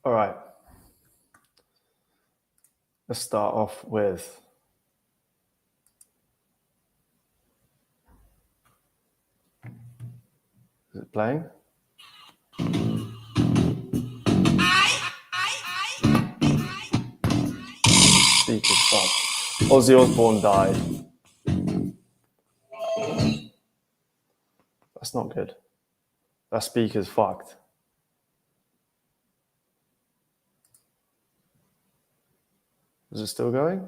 All right. Let's start off with is it playing? Speaker's fucked. Ozzy Osbourne died. That's not good. That speaker's fucked. Is it still going?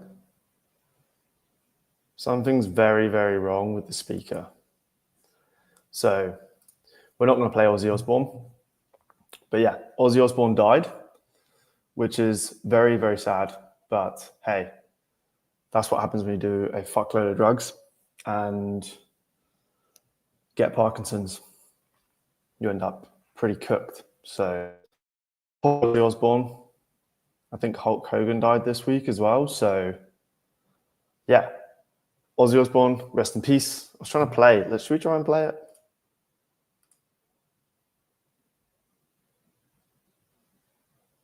Something's very, very wrong with the speaker. So we're not going to play Ozzy Osbourne. But yeah, Ozzy Osbourne died, which is very, very sad. But hey, that's what happens when you do a fuckload of drugs and get Parkinson's. You end up pretty cooked. So Ozzy Osbourne, I think Hulk Hogan died this week as well. So yeah, Ozzy Osbourne, rest in peace. I was trying to play. Should we try and play it?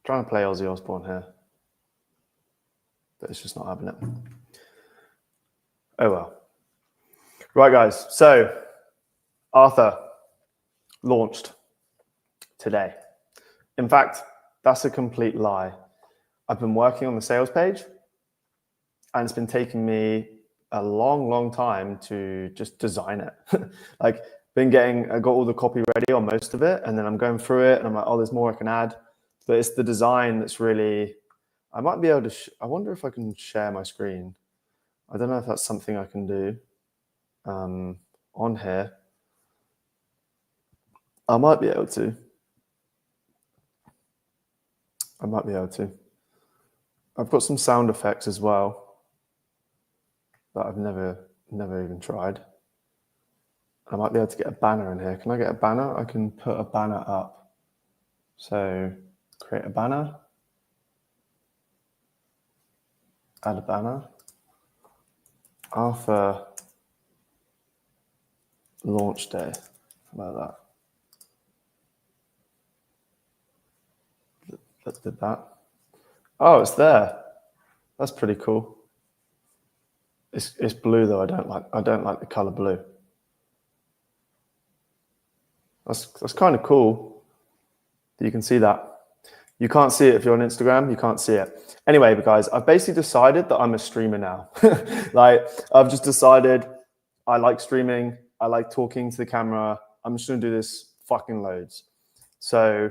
Trying to play Ozzy Osbourne here. But it's just not having it. Oh well. Right, guys. So Arthur launched today. In fact, that's a complete lie. I've been working on the sales page and it's been taking me a long, long time to just design it. I got all the copy ready on most of it, and then I'm going through it and I'm like, oh, there's more I can add. But it's the design that's really, I might be able to, I wonder if I can share my screen. I don't know if that's something I can do on here. I might be able to. I've got some sound effects as well that I've never even tried. I might be able to get a banner in here. Can I get a banner? I can put a banner up. So create a banner. Add a banner. Arthur launch day. How about that? Let's do that. Oh, it's there. That's pretty cool. It's blue though. I don't like the color blue. That's kind of cool. You can see that. You can't see it if you're on Instagram. You can't see it. Anyway, but guys, I've basically decided that I'm a streamer now. I've just decided I like streaming. I like talking to the camera. I'm just going to do this fucking loads. So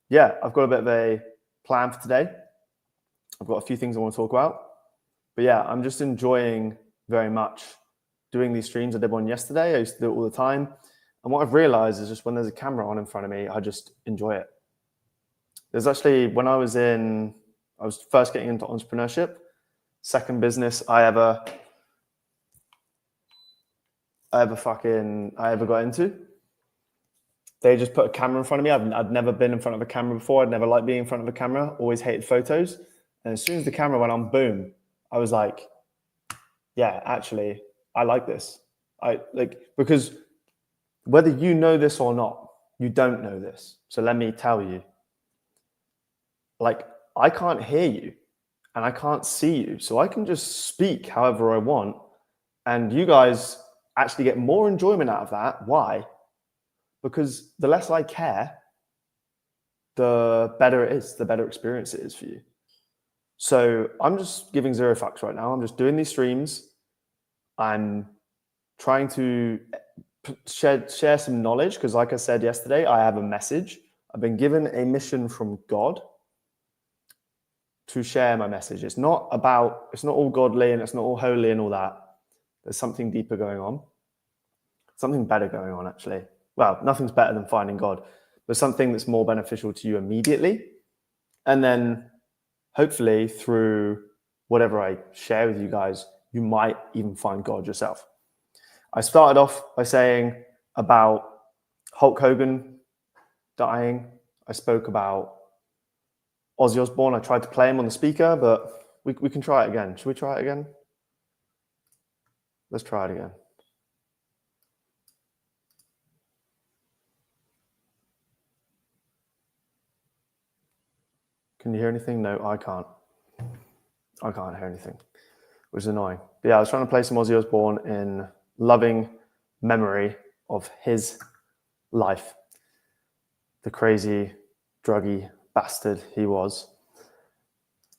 yeah, I've got a bit of a plan for today. I've got a few things I want to talk about. But yeah, I'm just enjoying very much doing these streams. I did one yesterday. I used to do it all the time. And what I've realized is just when there's a camera on in front of me, I just enjoy it. There's actually, when I was first getting into entrepreneurship, second business I ever got into. They just put a camera in front of me. I'd never been in front of a camera before. I'd never liked being in front of a camera. Always hated photos. And as soon as the camera went on, boom, I was like, yeah, actually, I like this. Because whether you know this or not, you don't know this. So let me tell you, I can't hear you and I can't see you. So I can just speak however I want. And you guys actually get more enjoyment out of that. Why? Because the less I care, the better it is, the better experience it is for you. So I'm just giving zero fucks right now. I'm just doing these streams. I'm trying to share some knowledge because, like I said yesterday, I have a message. I've been given a mission from God to share my message. It's not all godly and it's not all holy and all that. There's something deeper going on, something better going on, actually. Well, nothing's better than finding God, but something that's more beneficial to you immediately. And then hopefully through whatever I share with you guys, you might even find God yourself. I started off by saying about Hulk Hogan dying. I spoke about Ozzy Osbourne. I tried to play him on the speaker, but we can try it again. Should we try it again? Let's try it again. Can you hear anything? No, I can't. I can't hear anything, which is annoying. But yeah, I was trying to play some Ozzy Osbourne in loving memory of his life. The crazy, druggy bastard he was.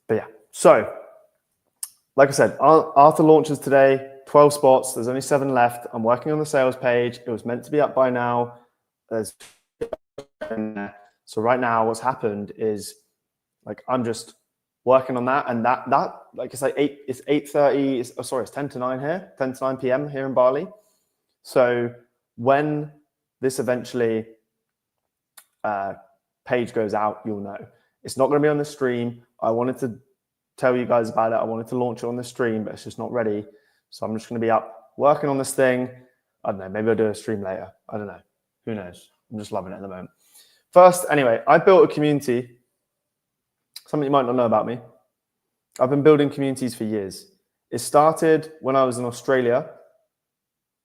But yeah, so like I said, Arthur launches today, 12 spots. There's only 7 left. I'm working on the sales page. It was meant to be up by now. So right now what's happened is like I'm just working on that, and that like it's like 8:30. It's 10 to 9 here, 10 to 9 p.m. here in Bali. So when this eventually page goes out, you'll know. It's not going to be on the stream. I wanted to tell you guys about it. I wanted to launch it on the stream, but it's just not ready. So I'm just going to be up working on this thing. I don't know. Maybe I'll do a stream later. I don't know. Who knows? I'm just loving it at the moment. First, anyway, I built a community. Something you might not know about me. I've been building communities for years. It started when I was in Australia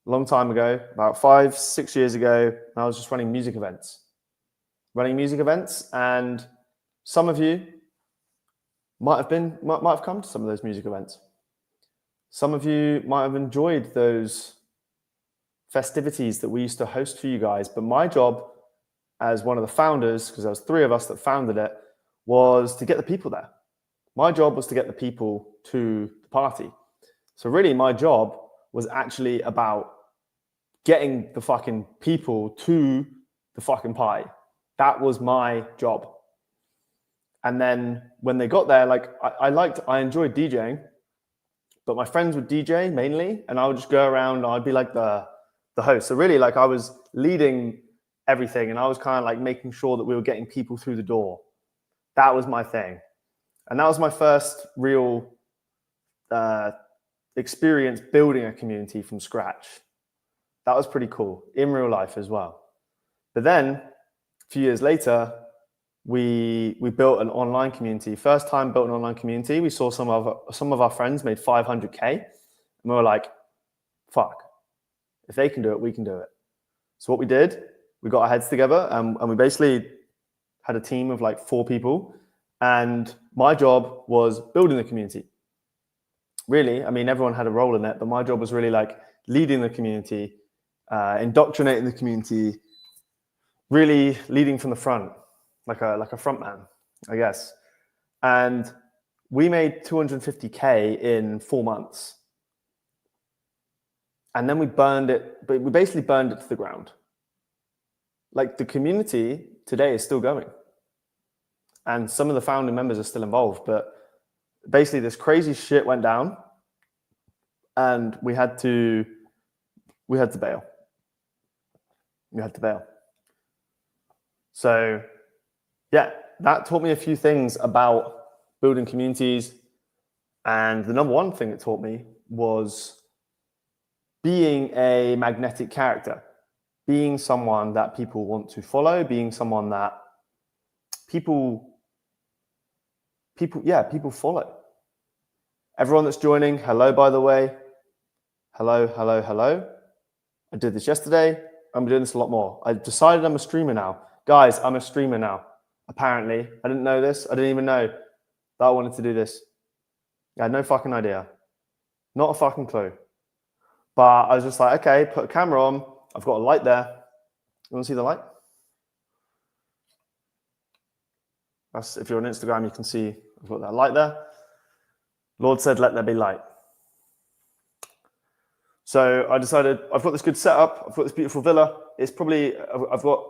a long time ago, about 5-6 years ago, and I was just running music events. And some of you might have come to some of those music events. Some of you might have enjoyed those festivities that we used to host for you guys. But my job as one of the founders, because there was 3 of us that founded it, was to get the people there. My job was to get the people to the party. So really my job was actually about getting the fucking people to the fucking party. That was my job. And then when they got there, like I enjoyed DJing, but my friends would DJ mainly, and I would just go around and I'd be like the host. So really like I was leading everything, and I was kind of like making sure that we were getting people through the door. That was my thing. And that was my first real experience building a community from scratch. That was pretty cool in real life as well. But then a few years later, we built an online community. First time built an online community, we saw some of our friends made 500K, and we were like, fuck, if they can do it, we can do it. So what we did, we got our heads together, and we basically had a team of like 4 people, and my job was building the community. Really, I mean, everyone had a role in it, but my job was really like leading the community, indoctrinating the community, really leading from the front, like a front man, I guess. And we made 250K in 4 months. And then we burned it, but we basically burned it to the ground. Like the community today is still going. And some of the founding members are still involved, but basically this crazy shit went down and we had to bail. We had to bail. So yeah, that taught me a few things about building communities. And the number one thing it taught me was being a magnetic character, being someone that people want to follow, being someone that people follow. Everyone that's joining, hello, by the way. Hello, hello, hello. I did this yesterday. I'm doing this a lot more. I decided I'm a streamer now. Guys, I'm a streamer now. Apparently, I didn't know this. I didn't even know that I wanted to do this. I had no fucking idea. Not a fucking clue. But I was just like, okay, put a camera on. I've got a light there. You want to see the light? That's, if you're on Instagram, you can see I've got that light there. Lord said, let there be light. So I decided I've got this good setup. I've got this beautiful villa. It's probably, I've got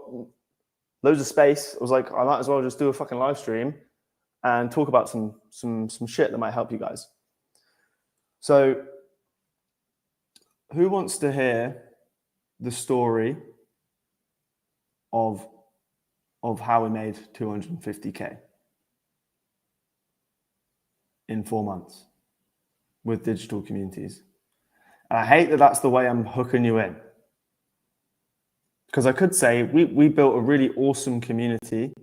loads of space. I was like, I might as well just do a fucking live stream and talk about some shit that might help you guys. So who wants to hear the story of how we made 250K in 4 months with digital communities? And I hate that that's the way I'm hooking you in. Because I could say we built a really awesome community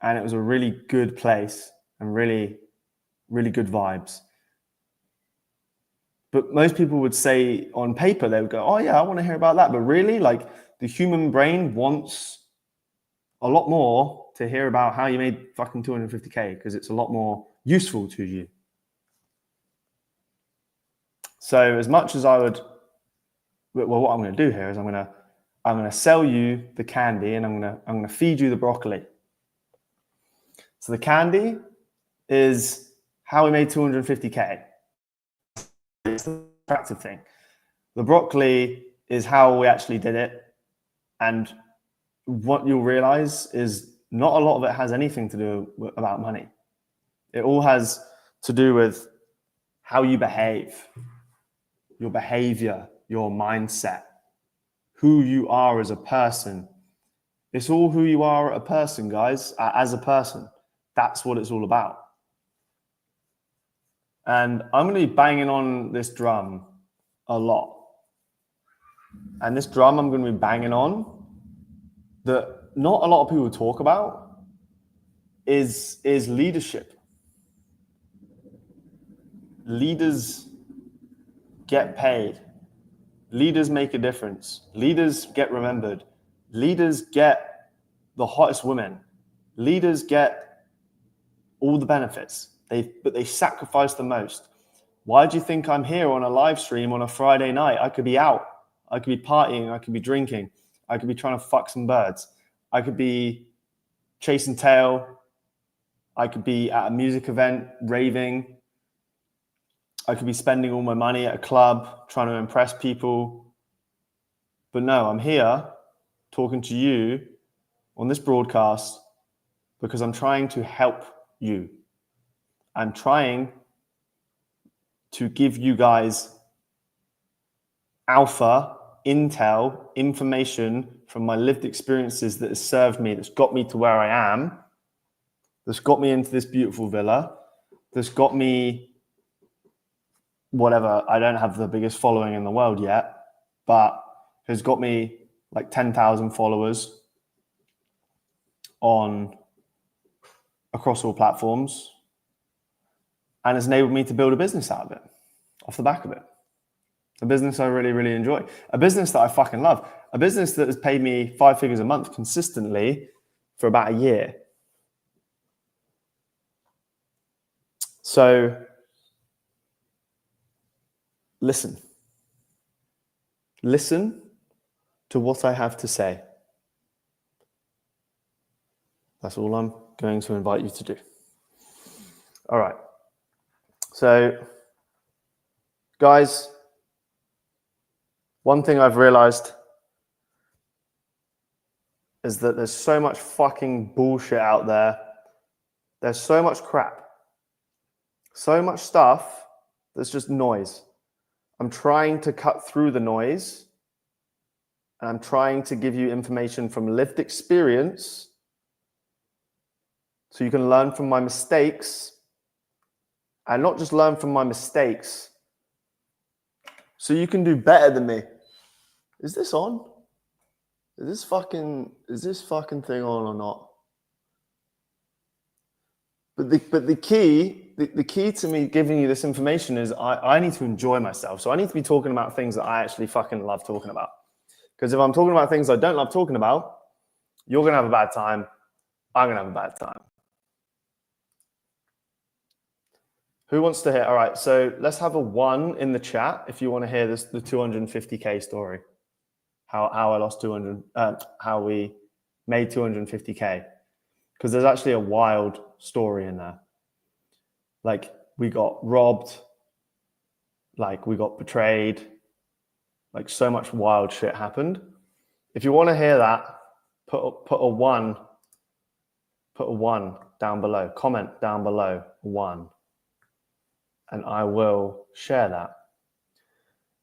and it was a really good place and really, really good vibes. But most people would say on paper, they would go, oh yeah, I want to hear about that. But really, like the human brain wants a lot more to hear about how you made fucking 250K because it's a lot more useful to you. So as much as I would, well, what I'm going to do here is I'm going to sell you the candy and I'm going to feed you the broccoli. So the candy is how we made 250K. It's the attractive thing. The broccoli is how we actually did it. And what you'll realize is not a lot of it has anything to do about money. It all has to do with how you behave, your behavior, your mindset, who you are as a person. It's all who you are as a person, guys, as a person. That's what it's all about. And I'm going to be banging on this drum a lot. And this drum I'm going to be banging on that not a lot of people talk about is leadership. Leaders get paid. Leaders make a difference. Leaders get remembered. Leaders get the hottest women. Leaders get all the benefits. But they sacrifice the most. Why do you think I'm here on a live stream on a Friday night? I could be out. I could be partying. I could be drinking. I could be trying to fuck some birds. I could be chasing tail. I could be at a music event, raving. I could be spending all my money at a club, trying to impress people. But no, I'm here talking to you on this broadcast because I'm trying to help you. I'm trying to give you guys alpha, intel, information from my lived experiences that has served me, that's got me to where I am, that's got me into this beautiful villa, that's got me whatever. I don't have the biggest following in the world yet, but has got me like 10,000 followers across all platforms, and has enabled me to build a business out of it, off the back of it. A business I really, really enjoy. A business that I fucking love. A business that has paid me 5 figures a month consistently for about a year. So listen. Listen to what I have to say. That's all I'm going to invite you to do. All right. So, guys, one thing I've realized is that there's so much fucking bullshit out there. There's so much crap. So much stuff that's just noise. I'm trying to cut through the noise, and I'm trying to give you information from lived experience so you can learn from my mistakes, and not just learn from my mistakes, so you can do better than me. Is this on? Is this fucking thing on or not? But the key to me giving you this information is I need to enjoy myself. So I need to be talking about things that I actually fucking love talking about. Because if I'm talking about things I don't love talking about, you're going to have a bad time. I'm going to have a bad time. Who wants to hear? All right, so let's have a 1 in the chat if you want to hear the 250K story. How I lost 200, how we made 250K. Because there's actually a wild story in there. Like, we got robbed, like we got betrayed, like so much wild shit happened. If you want to hear that, put a 1 down below, comment down below 1. And I will share that.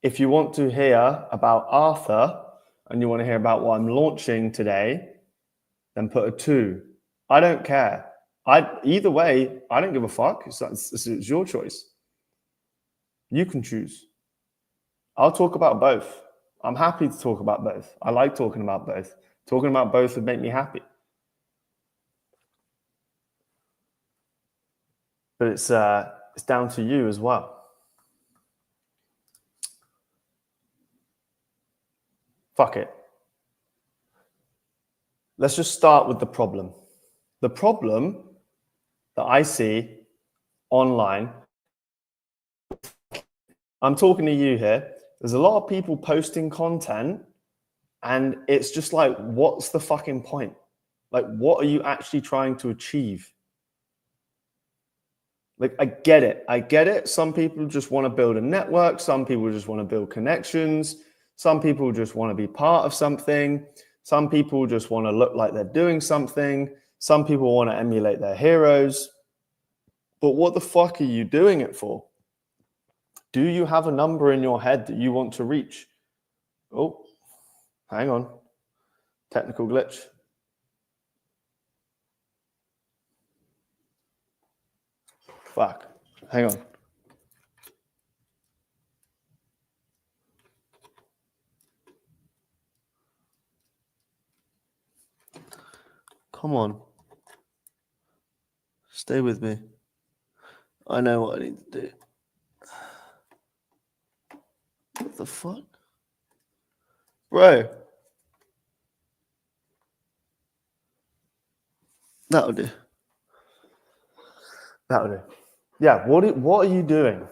If you want to hear about Arthur and you want to hear about what I'm launching today, then put a 2. I don't care. Either way, I don't give a fuck. It's your choice. You can choose. I'll talk about both. I'm happy to talk about both. I like talking about both. Talking about both would make me happy. But it's down to you as well. Fuck it. Let's just start with the problem. The problem that I see online, I'm talking to you here, there's a lot of people posting content and it's just like, what's the fucking point? Like, what are you actually trying to achieve? Like, I get it. Some people just want to build a network. Some people just want to build connections. Some people just want to be part of something. Some people just want to look like they're doing something. Some people want to emulate their heroes. But what the fuck are you doing it for? Do you have a number in your head that you want to reach? Oh, hang on. Technical glitch. Fuck. Hang on. Come on. Stay with me. I know what I need to do. What the fuck? Bro. That'll do. That'll do. Yeah, what are you doing?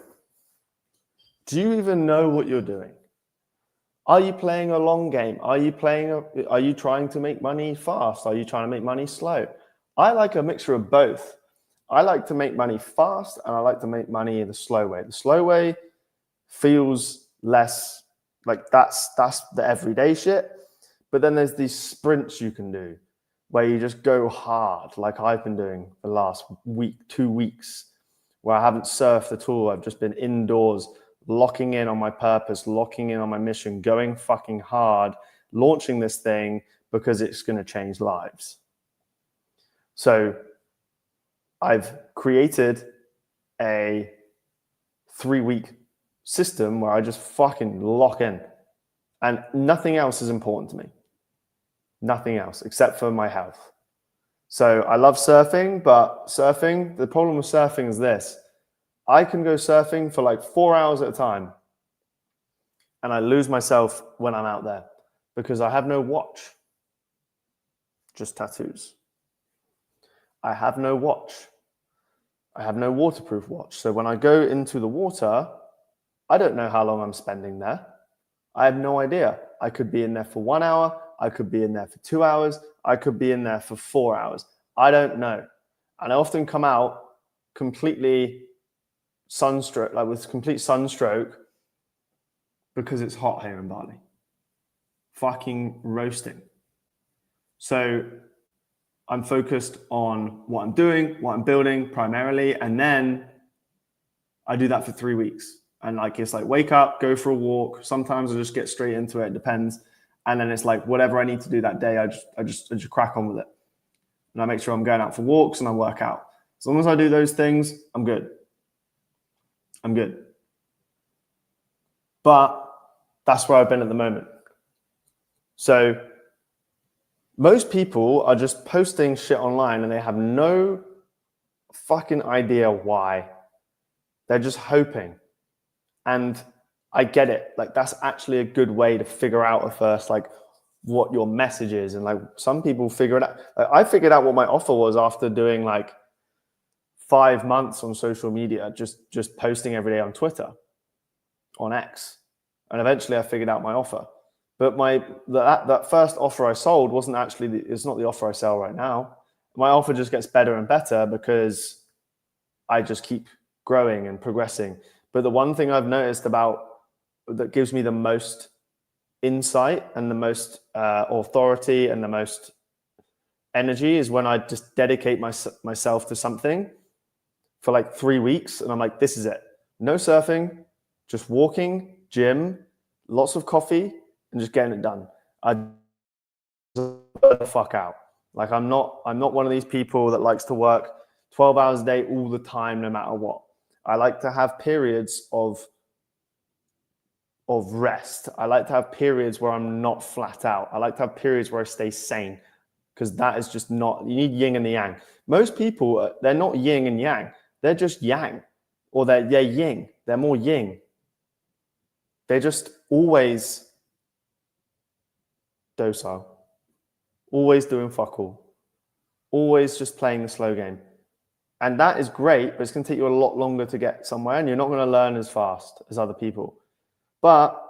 Do you even know what you're doing? Are you playing a long game? Are you trying to make money fast? Are you trying to make money slow? I like a mixture of both. I like to make money fast and I like to make money the slow way. The slow way feels less like that's the everyday shit. But then there's these sprints you can do where you just go hard, like I've been doing the last week, 2 weeks, where I haven't surfed at all. I've just been indoors, locking in on my purpose, locking in on my mission, going fucking hard, launching this thing because it's going to change lives. So I've created a 3-week system where I just fucking lock in and nothing else is important to me. Nothing else except for my health. So I love surfing, but the problem with surfing is this. I can go surfing for like 4 hours at a time and I lose myself when I'm out there because I have no watch, just tattoos. I have no watch. I have no waterproof watch. So when I go into the water, I don't know how long I'm spending there. I have no idea. I could be in there for 1 hour. I could be in there for 2 hours. I could be in there for 4 hours. I don't know. And I often come out completely sunstroke, like with complete sunstroke because it's hot here in Bali. Fucking roasting. So I'm focused on what I'm doing, what I'm building primarily. And then I do that for 3 weeks. And like, it's like, wake up, go for a walk. Sometimes I just get straight into it. It depends. And then it's like, whatever I need to do that day, I just crack on with it. And I make sure I'm going out for walks and I work out. As long as I do those things, I'm good. I'm good. But that's where I've been at the moment. So most people are just posting shit online and they have no fucking idea why. They're just hoping. And I get it. Like, that's actually a good way to figure out at first, like, what your message is. And like, some people figure it out. Like, I figured out what my offer was after doing like 5 months on social media, just posting every day on Twitter, on X. And eventually I figured out my offer. But that first offer I sold wasn't actually, it's not the offer I sell right now. My offer just gets better and better because I just keep growing and progressing. But the one thing I've noticed that gives me the most insight and the most authority and the most energy is when I just dedicate myself to something for like 3 weeks. And I'm like, this is it. No surfing, just walking, gym, lots of coffee, and just getting it done. I the fuck out. Like, I'm not one of these people that likes to work 12 hours a day all the time, no matter what. I like to have periods of rest. I like to have periods where I'm not flat out. I like to have periods where I stay sane, because that is just not, you need yin and the yang. Most people, they're not yin and yang. They're just yang, or they're yin. They're more yin. They're just always docile, always doing fuck all. Always just playing the slow game. And that is great, but it's going to take you a lot longer to get somewhere, and you're not going to learn as fast as other people. But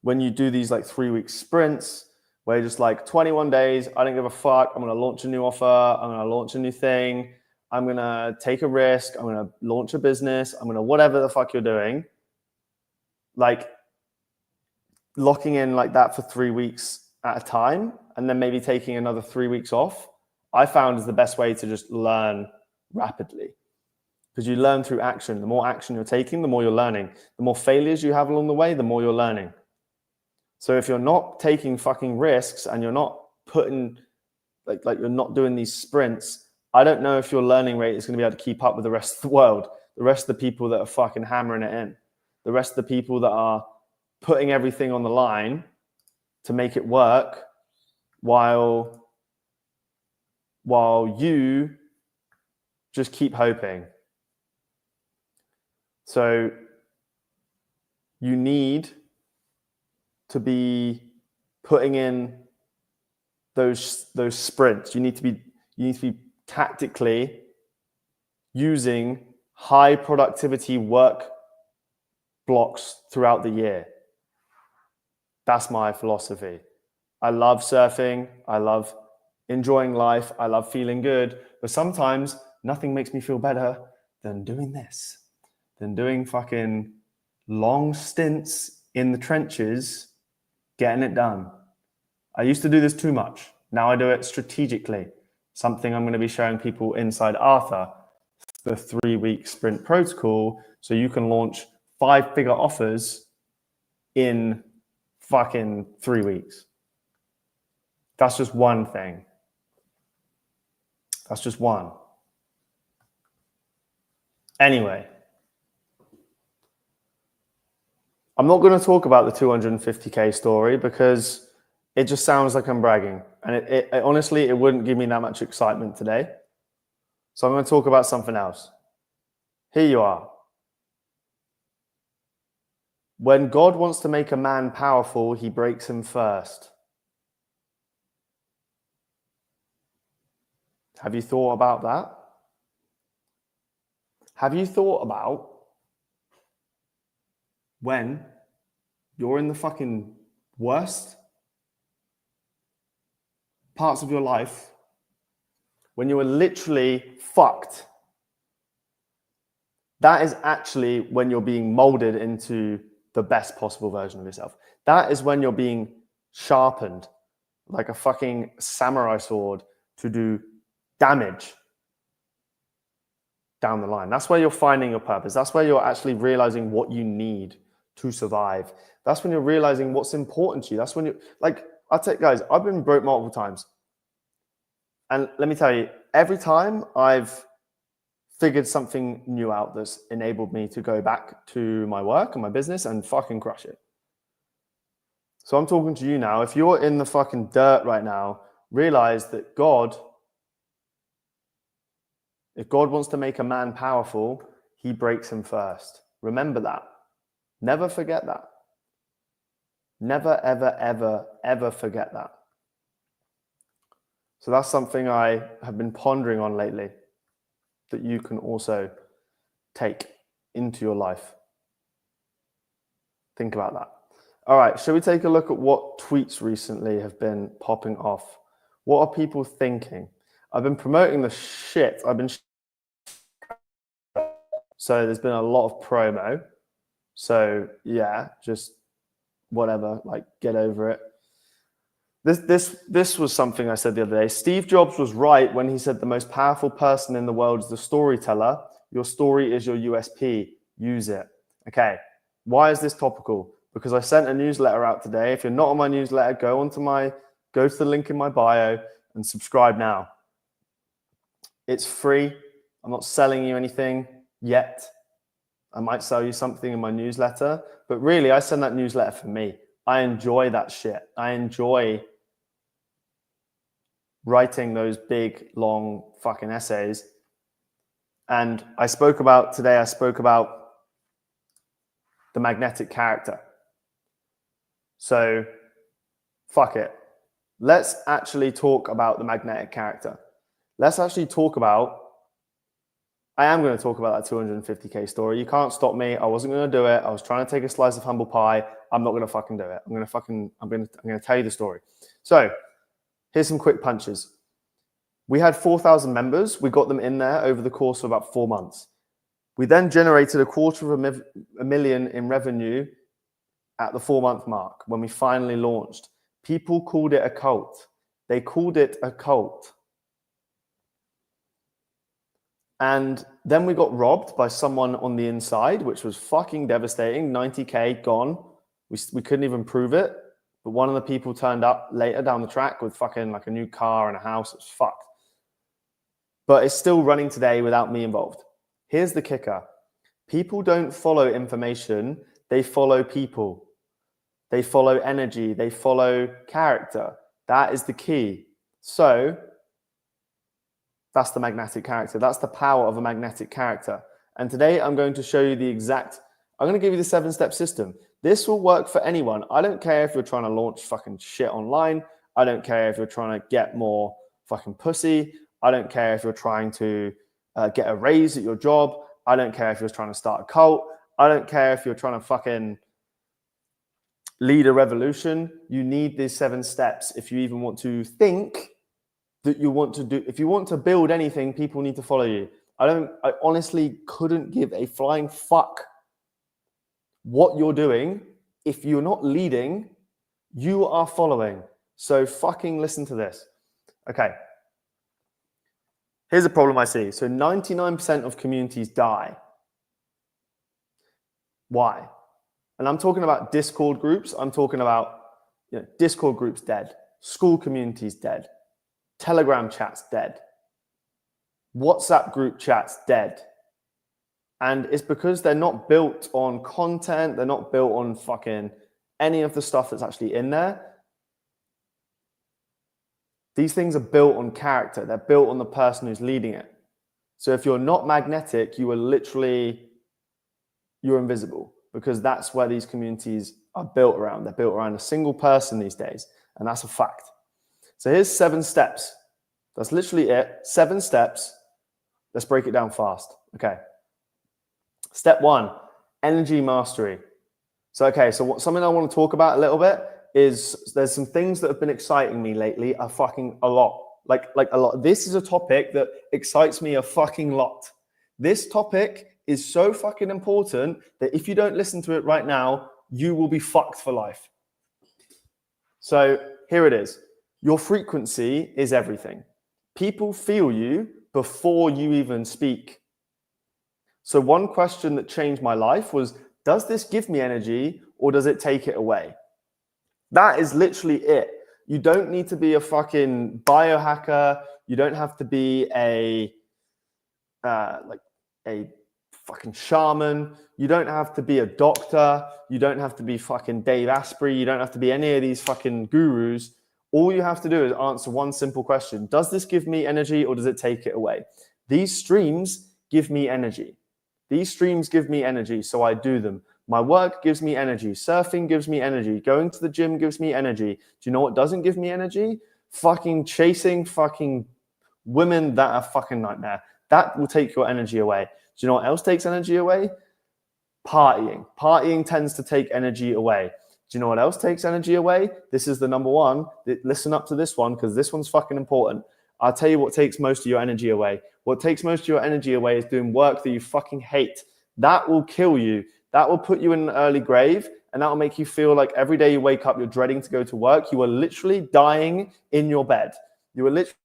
when you do these like 3-week sprints, where you're just like 21 days, I don't give a fuck. I'm going to launch a new offer. I'm going to launch a new thing. I'm going to take a risk. I'm going to launch a business. I'm going to whatever the fuck you're doing. Like locking in like that for 3 weeks at a time, and then maybe taking another 3 weeks off, I found is the best way to just learn rapidly. Because you learn through action. The more action you're taking, the more you're learning. The more failures you have along the way, the more you're learning. So if you're not taking fucking risks and you're not putting, like you're not doing these sprints, I don't know if your learning rate is going to be able to keep up with the rest of the world, the rest of the people that are fucking hammering it in, the rest of the people that are putting everything on the line to make it work while you just keep hoping. So you need to be putting in those sprints. You need to be tactically using high productivity work blocks throughout the year. That's my philosophy. I love surfing. I love enjoying life. I love feeling good. But sometimes nothing makes me feel better than doing this, than doing fucking long stints in the trenches, getting it done. I used to do this too much. Now I do it strategically. Something I'm going to be showing people inside Arthur, the 3-week sprint protocol, so you can launch 5-figure offers in fucking 3 weeks. That's just one thing. That's just one. Anyway, I'm not going to talk about the 250K story because it just sounds like I'm bragging. And it honestly, it wouldn't give me that much excitement today. So I'm going to talk about something else. Here you are. When God wants to make a man powerful, he breaks him first. Have you thought about that? Have you thought about when you're in the fucking worst parts of your life, when you were literally fucked? That is actually when you're being molded into the best possible version of yourself. That is when you're being sharpened like a fucking samurai sword to do damage down the line. That's where you're finding your purpose. That's where you're actually realizing what you need to survive. That's when you're realizing what's important to you. That's when you, like, I'll tell you guys, I've been broke multiple times. And let me tell you, every time I've figured something new out that's enabled me to go back to my work and my business and fucking crush it. So I'm talking to you now. If you're in the fucking dirt right now, realize that if God wants to make a man powerful, he breaks him first. Remember that. Never forget that. Never, ever, ever, ever forget that. So that's something I have been pondering on lately that you can also take into your life. Think about that. All right, shall we take a look at what tweets recently have been popping off? What are people thinking? I've been promoting the shit. So there's been a lot of promo. So yeah, just whatever, like get over it. This was something I said the other day. Steve Jobs was right when he said the most powerful person in the world is the storyteller. Your story is your USP. Use it. Okay. Why is this topical? Because I sent a newsletter out today. If you're not on my newsletter, go to the link in my bio and subscribe now. It's free. I'm not selling you anything yet. I might sell you something in my newsletter, but really I send that newsletter for me. I enjoy that shit. I enjoy writing those big, long fucking essays. And I spoke about the magnetic character. So fuck it. Let's actually talk about the magnetic character. let's actually talk about, I am going to talk about that 250K story. You can't stop me. I wasn't going to do it. I was trying to take a slice of humble pie. I'm not going to fucking do it. I'm going to tell you the story. So here's some quick punches. We had 4,000 members. We got them in there over the course of about 4 months. We then generated $250,000 in revenue at the 4-month mark when we finally launched. People called it a cult. They called it a cult. And then we got robbed by someone on the inside, which was fucking devastating. 90K gone. We couldn't even prove it. But one of the people turned up later down the track with fucking like a new car and a house. It was fucked. But it's still running today without me involved. Here's the kicker. People don't follow information. They follow people. They follow energy. They follow character. That is the key. So that's the magnetic character. That's the power of a magnetic character. And today I'm going to show you I'm going to give you the 7-step system. This will work for anyone. I don't care if you're trying to launch fucking shit online. I don't care if you're trying to get more fucking pussy. I don't care if you're trying to get a raise at your job. I don't care if you're trying to start a cult. I don't care if you're trying to fucking lead a revolution. You need these 7 steps if you even want to think that you want to do. If you want to build anything, people need to follow you. I honestly couldn't give a flying fuck what you're doing. If you're not leading, you are following. So fucking listen to this. Okay. Here's a problem I see. So 99% of communities die. Why? And I'm talking about Discord groups. I'm talking about Discord groups dead. School communities dead. Telegram chats dead. WhatsApp group chats dead. And it's because they're not built on content. They're not built on fucking any of the stuff that's actually in there. These things are built on character. They're built on the person who's leading it. So if you're not magnetic, you're invisible, because that's where these communities are built around. They're built around a single person these days. And that's a fact. So here's 7 steps. That's literally it. 7 steps. Let's break it down fast. Okay. Step 1, energy mastery. So something I want to talk about a little bit is there's some things that have been exciting me lately a lot. Like a lot. This is a topic that excites me a fucking lot. This topic is so fucking important that if you don't listen to it right now, you will be fucked for life. So here it is. Your frequency is everything. People feel you before you even speak. So one question that changed my life was, does this give me energy or does it take it away? That is literally it. You don't need to be a fucking biohacker. You don't have to be a fucking shaman. You don't have to be a doctor. You don't have to be fucking Dave Asprey. You don't have to be any of these fucking gurus. All you have to do is answer one simple question. Does this give me energy or does it take it away? These streams give me energy. These streams give me energy, so I do them. My work gives me energy. Surfing gives me energy. Going to the gym gives me energy. Do you know what doesn't give me energy? Fucking chasing fucking women that are fucking nightmare. That will take your energy away. Do you know what else takes energy away? Partying. Partying tends to take energy away. Do you know what else takes energy away? This is the number one. Listen up to this one, because this one's fucking important. I'll tell you what takes most of your energy away. What takes most of your energy away is doing work that you fucking hate. That will kill you. That will put you in an early grave, and that will make you feel like every day you wake up, you're dreading to go to work. You are literally dying in your bed. You are literally...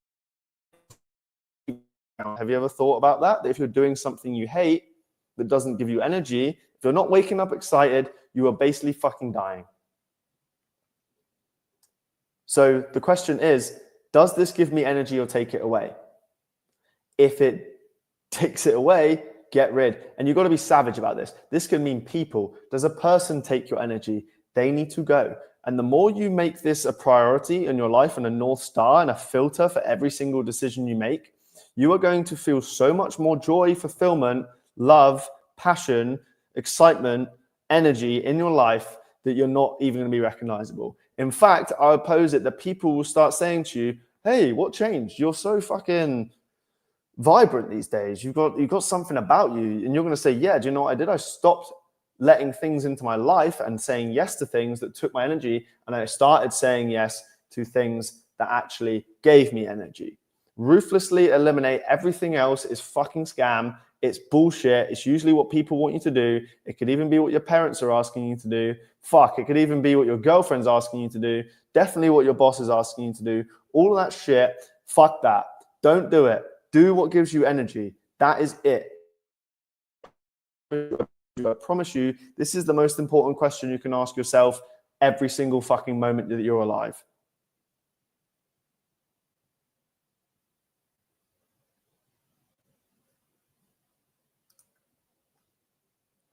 Have you ever thought about that? That if you're doing something you hate that doesn't give you energy, if you're not waking up excited, you are basically fucking dying. So the question is, does this give me energy or take it away? If it takes it away, get rid. And you've got to be savage about this. This can mean people. Does a person take your energy? They need to go. And the more you make this a priority in your life and a North Star and a filter for every single decision you make, you are going to feel so much more joy, fulfillment, love, passion, excitement, energy in your life that you're not even going to be recognizable. In fact, I oppose it that people will start saying to you, hey, what changed? You're so fucking vibrant these days. You've got something about you, and you're going to say, yeah, do you know what I did? I stopped letting things into my life and saying yes to things that took my energy, and I started saying yes to things that actually gave me energy. Ruthlessly eliminate everything else is fucking scam. It's bullshit. It's usually what people want you to do. It could even be what your parents are asking you to do. Fuck, it could even be what your girlfriend's asking you to do. Definitely what your boss is asking you to do. All of that shit, fuck that. Don't do it. Do what gives you energy. That is it. I promise you, this is the most important question you can ask yourself every single fucking moment that you're alive.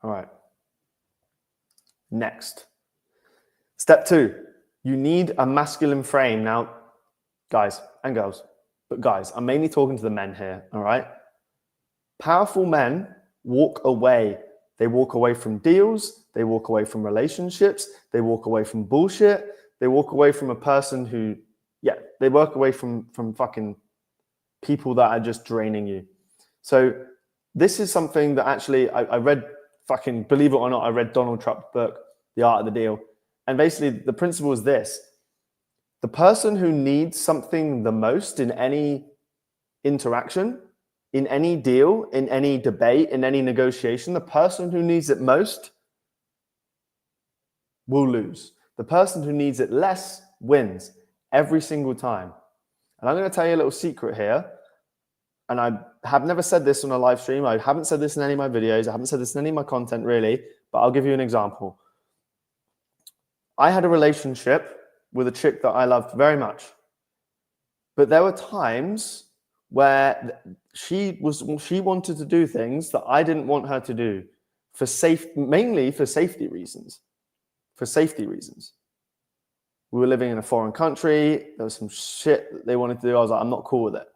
All right. Next. Step 2, you need a masculine frame. Now, guys and girls, but guys, I'm mainly talking to the men here, all right? Powerful men walk away. They walk away from deals. They walk away from relationships. They walk away from bullshit. They walk away from a person who, yeah, they walk away from fucking people that are just draining you. So this is something that actually I read, fucking, believe it or not, I read Donald Trump's book, The Art of the Deal. And basically the principle is this: the person who needs something the most in any interaction, in any deal, in any debate, in any negotiation, the person who needs it most will lose. The person who needs it less wins every single time. And I'm going to tell you a little secret here. And I have never said this on a live stream. I haven't said this in any of my videos. I haven't said this in any of my content really, but I'll give you an example. I had a relationship with a chick that I loved very much. But there were times where she wanted to do things that I didn't want her to do, mainly for safety reasons. For safety reasons. We were living in a foreign country. There was some shit that they wanted to do. I was like, I'm not cool with it.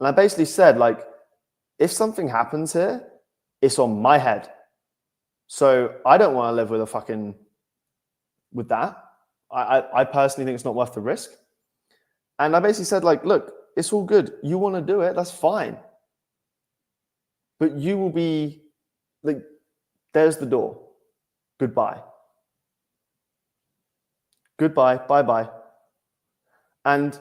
And I basically said, like, if something happens here, it's on my head. So I don't want to live with that. I personally think it's not worth the risk. And I basically said, like, look, it's all good. You want to do it, that's fine. But you will be, like, there's the door. Goodbye. Goodbye, bye-bye. And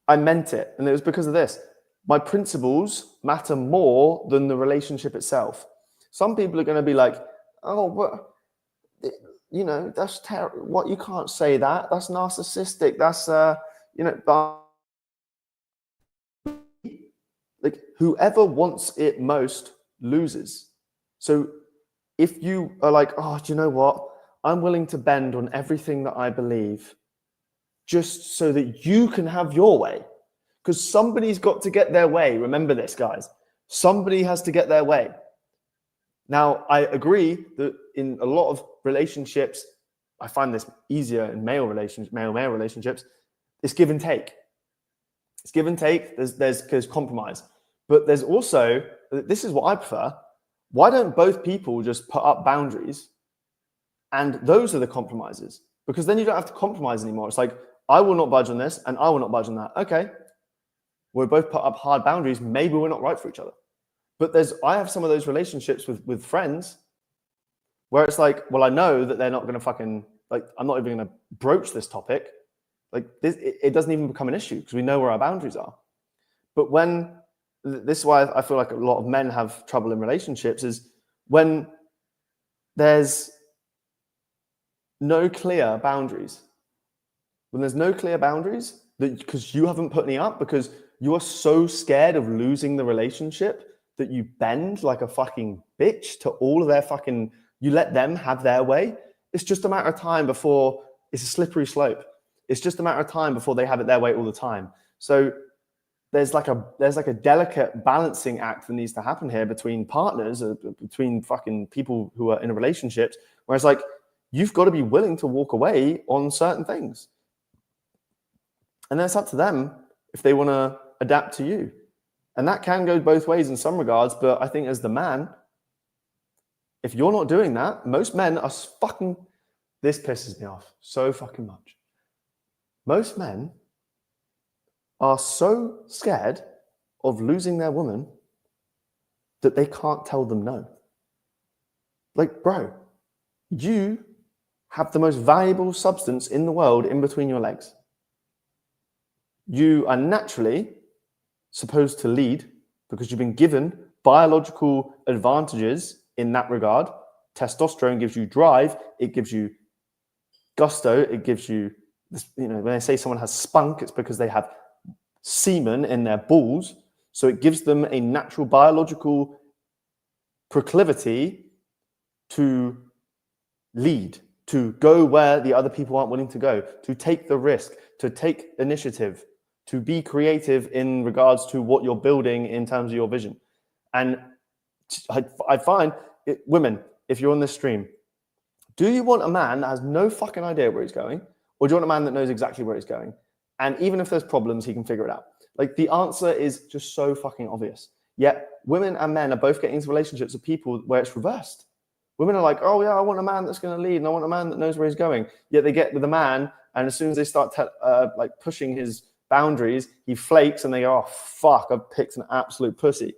I meant it. And it was because of this. My principles matter more than the relationship itself. Some people are going to be like, oh, but, you know, that's terrible. What, you can't say that. That's narcissistic. That's, you know, but like, whoever wants it most loses. So if you are like, oh, do you know what? I'm willing to bend on everything that I believe just so that you can have your way. Because somebody's got to get their way. Remember this, guys. Somebody has to get their way. Now, I agree that in a lot of relationships, I find this easier in male relationships, it's give and take. It's give and take. There's compromise. But there's also, this is what I prefer. Why don't both people just put up boundaries? And those are the compromises. Because then you don't have to compromise anymore. It's like, I will not budge on this and I will not budge on that. Okay. We both put up hard boundaries. Maybe we're not right for each other. But I have some of those relationships with friends where it's like, well, I know that they're not going to fucking, like, I'm not even going to broach this topic. Like, it doesn't even become an issue because we know where our boundaries are. But this is why I feel like a lot of men have trouble in relationships, is when there's no clear boundaries. When there's no clear boundaries, because you haven't put any up, because you are so scared of losing the relationship that you bend like a fucking bitch to all of their fucking, you let them have their way. It's just a matter of time before it's a slippery slope. It's just a matter of time before they have it their way all the time. So there's like a delicate balancing act that needs to happen here between partners, between fucking people who are in a relationship, where it's like, you've got to be willing to walk away on certain things. And then it's up to them if they want to adapt to you. And that can go both ways in some regards, but I think as the man, if you're not doing that, most men are fucking, this pisses me off so fucking much. Most men are so scared of losing their woman that they can't tell them no. Like, bro, you have the most valuable substance in the world in between your legs. You are naturally supposed to lead because you've been given biological advantages in that regard. Testosterone gives you drive, it gives you gusto, it gives you this, when they say someone has spunk, it's because they have semen in their balls. So it gives them a natural biological proclivity to lead, to go where the other people aren't willing to go, to take the risk, to take initiative, to be creative in regards to what you're building in terms of your vision. And I find women, if you're on this stream, do you want a man that has no fucking idea where he's going? Or do you want a man that knows exactly where he's going? And even if there's problems, he can figure it out. Like, the answer is just so fucking obvious. Yet women and men are both getting into relationships with people where it's reversed. Women are like, oh yeah, I want a man that's going to lead, and I want a man that knows where he's going. Yet they get with a man, and as soon as they start like pushing his boundaries, he flakes, and they go, oh fuck, I've picked an absolute pussy.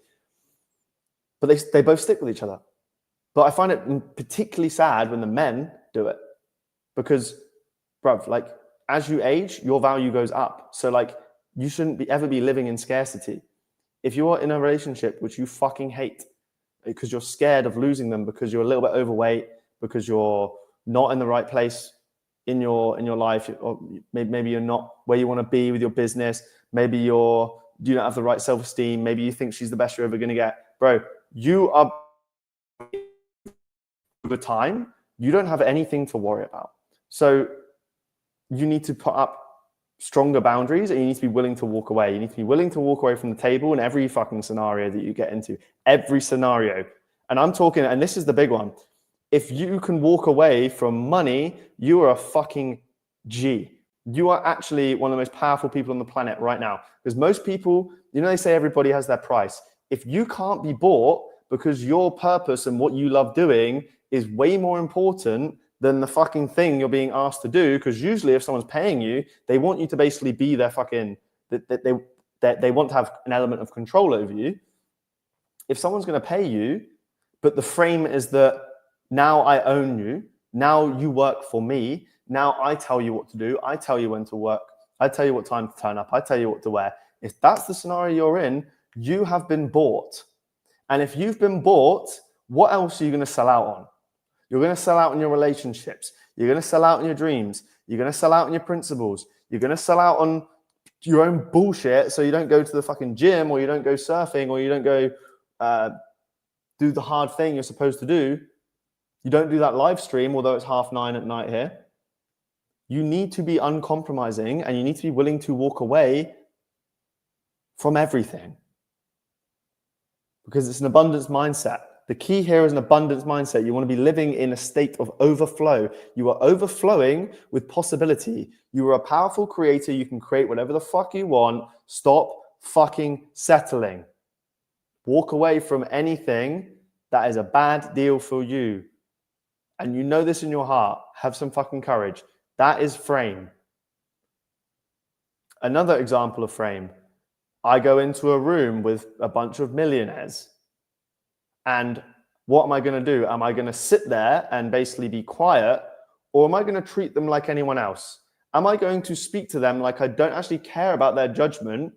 But they both stick with each other. But I find it particularly sad when the men do it, because, bruv, like, as you age, your value goes up. So like, you shouldn't ever be living in scarcity. If you're in a relationship which you fucking hate because you're scared of losing them, because you're a little bit overweight, because you're not in the right place in your life, or maybe you're not where you want to be with your business, maybe you don't have the right self-esteem, maybe you think she's the best you're ever going to get, bro, you are, over time, you don't have anything to worry about. So you need to put up stronger boundaries, and you need to be willing to walk away. You need to be willing to walk away from the table in every fucking scenario that you get into, every scenario. And I'm talking, and this is the big one. If you can walk away from money, you are a fucking G. You are actually one of the most powerful people on the planet right now. Because most people, they say everybody has their price. If you can't be bought because your purpose and what you love doing is way more important than the fucking thing you're being asked to do, because usually if someone's paying you, they want you to basically be their fucking, they want to have an element of control over you. If someone's going to pay you, but the frame is that now I own you, now you work for me, now I tell you what to do, I tell you when to work, I tell you what time to turn up, I tell you what to wear. If that's the scenario you're in, you have been bought. And if you've been bought, what else are you going to sell out on? You're going to sell out in your relationships. You're going to sell out in your dreams. You're going to sell out in your principles. You're going to sell out on your own bullshit, so you don't go to the fucking gym, or you don't go surfing, or you don't go do the hard thing you're supposed to do. You don't do that live stream, although it's 9:30 at night here. You need to be uncompromising, and you need to be willing to walk away from everything, because it's an abundance mindset. The key here is an abundance mindset. You want to be living in a state of overflow. You are overflowing with possibility. You are a powerful creator. You can create whatever the fuck you want. Stop fucking settling. Walk away from anything that is a bad deal for you. And you know this in your heart. Have some fucking courage. That is frame. Another example of frame. I go into a room with a bunch of millionaires. And what am I going to do? Am I going to sit there and basically be quiet, or am I going to treat them like anyone else? Am I going to speak to them like I don't actually care about their judgment,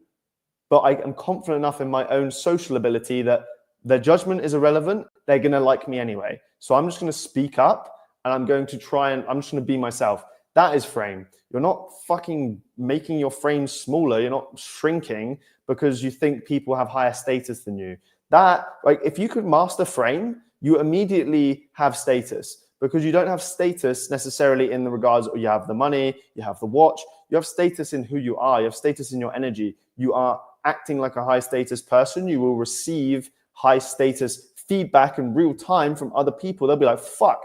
but I am confident enough in my own social ability that their judgment is irrelevant? They're going to like me anyway. So I'm just going to speak up, and I'm just going to be myself. That is frame. You're not fucking making your frame smaller. You're not shrinking because you think people have higher status than you. That, like, if you could master frame, you immediately have status, because you don't have status necessarily in the regards of you have the money, you have the watch, you have status in who you are, you have status in your energy. You are acting like a high status person. You will receive high status feedback in real time from other people. They'll be like, fuck.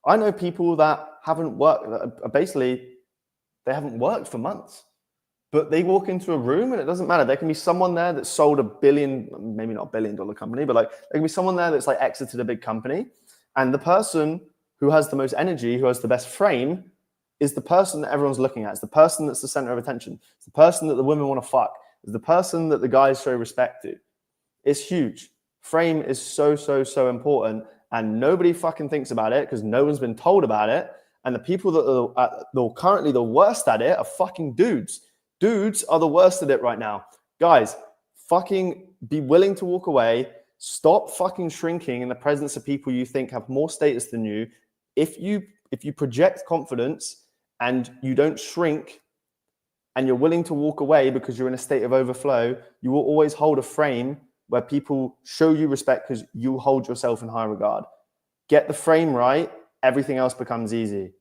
I know people that haven't worked, basically, they haven't worked for months. But they walk into a room and it doesn't matter. There can be someone there that sold $1 billion, maybe not $1 billion company, but like there can be someone there that's like exited a big company. And the person who has the most energy, who has the best frame, is the person that everyone's looking at. It's the person that's the center of attention. It's the person that the women want to fuck. It's the person that the guys show respect to. It's huge. Frame is so, so, so important. And nobody fucking thinks about it because no one's been told about it. And the people that are currently the worst at it are fucking dudes. Dudes are the worst at it right now. Guys, fucking be willing to walk away. Stop fucking shrinking in the presence of people you think have more status than you. If you project confidence and you don't shrink and you're willing to walk away because you're in a state of overflow, you will always hold a frame where people show you respect because you hold yourself in high regard. Get the frame right, everything else becomes easy.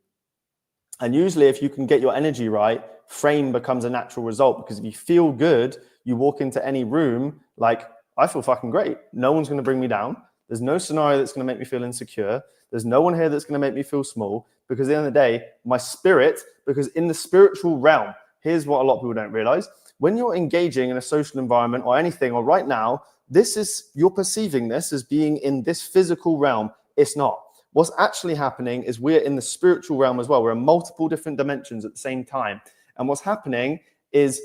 And usually if you can get your energy right, frame becomes a natural result, because if you feel good, you walk into any room like, I feel fucking great. No one's going to bring me down. There's no scenario that's going to make me feel insecure. There's no one here that's going to make me feel small, because at the end of the day, my spirit, because in the spiritual realm, here's what a lot of people don't realize. When you're engaging in a social environment or anything, or right now, you're perceiving this as being in this physical realm. It's not. What's actually happening is we're in the spiritual realm as well. We're in multiple different dimensions at the same time. And what's happening is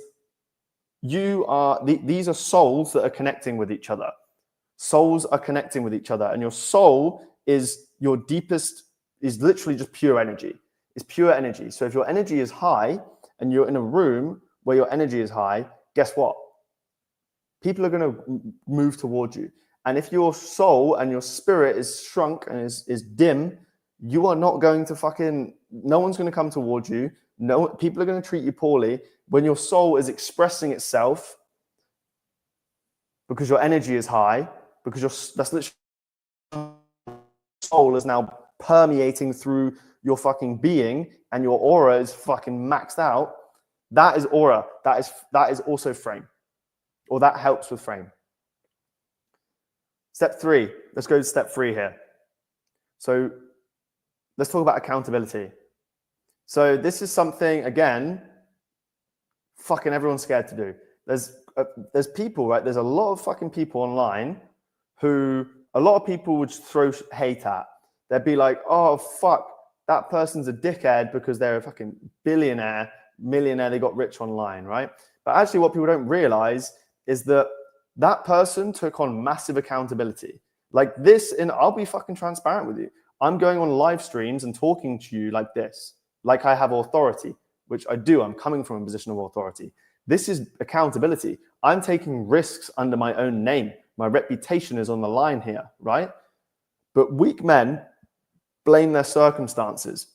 these are souls that are connecting with each other. Souls are connecting with each other. And your soul is your deepest, is literally just pure energy. It's pure energy. So if your energy is high and you're in a room where your energy is high, guess what? People are going to move towards you. And if your soul and your spirit is shrunk and is dim, you are not going to no one's going to come towards you. No, people are going to treat you poorly. When your soul is expressing itself, because your energy is high, because that's literally, soul is now permeating through your fucking being, and your aura is fucking maxed out. That is aura. That is also frame, or that helps with frame. Step 3. Let's go to step 3 here. So let's talk about accountability. So this is something, again, fucking everyone's scared to do. There's people, right? There's a lot of fucking people online who a lot of people would throw hate at. They'd be like, oh, fuck, that person's a dickhead because they're a fucking billionaire, millionaire, they got rich online, right? But actually what people don't realize is that that person took on massive accountability. Like this, and I'll be fucking transparent with you. I'm going on live streams and talking to you like this, like I have authority, which I do. I'm coming from a position of authority. This is accountability. I'm taking risks under my own name. My reputation is on the line here, right? But weak men blame their circumstances.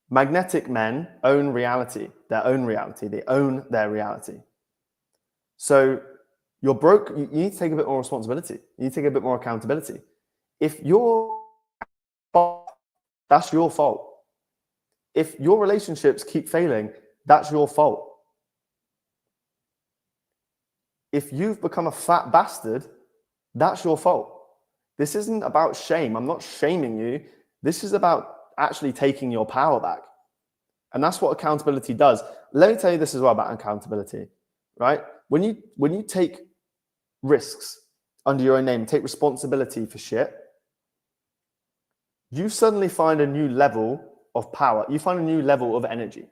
Magnetic men own reality, their own reality. They own their reality. So you're broke, you need to take a bit more responsibility. You need to take a bit more accountability. If that's your fault. If your relationships keep failing, that's your fault. If you've become a fat bastard, that's your fault. This isn't about shame. I'm not shaming you. This is about actually taking your power back. And that's what accountability does. Let me tell you this as well about accountability, right? When you take risks under your own name, take responsibility for shit, you suddenly find a new level of power. You find a new level of energy.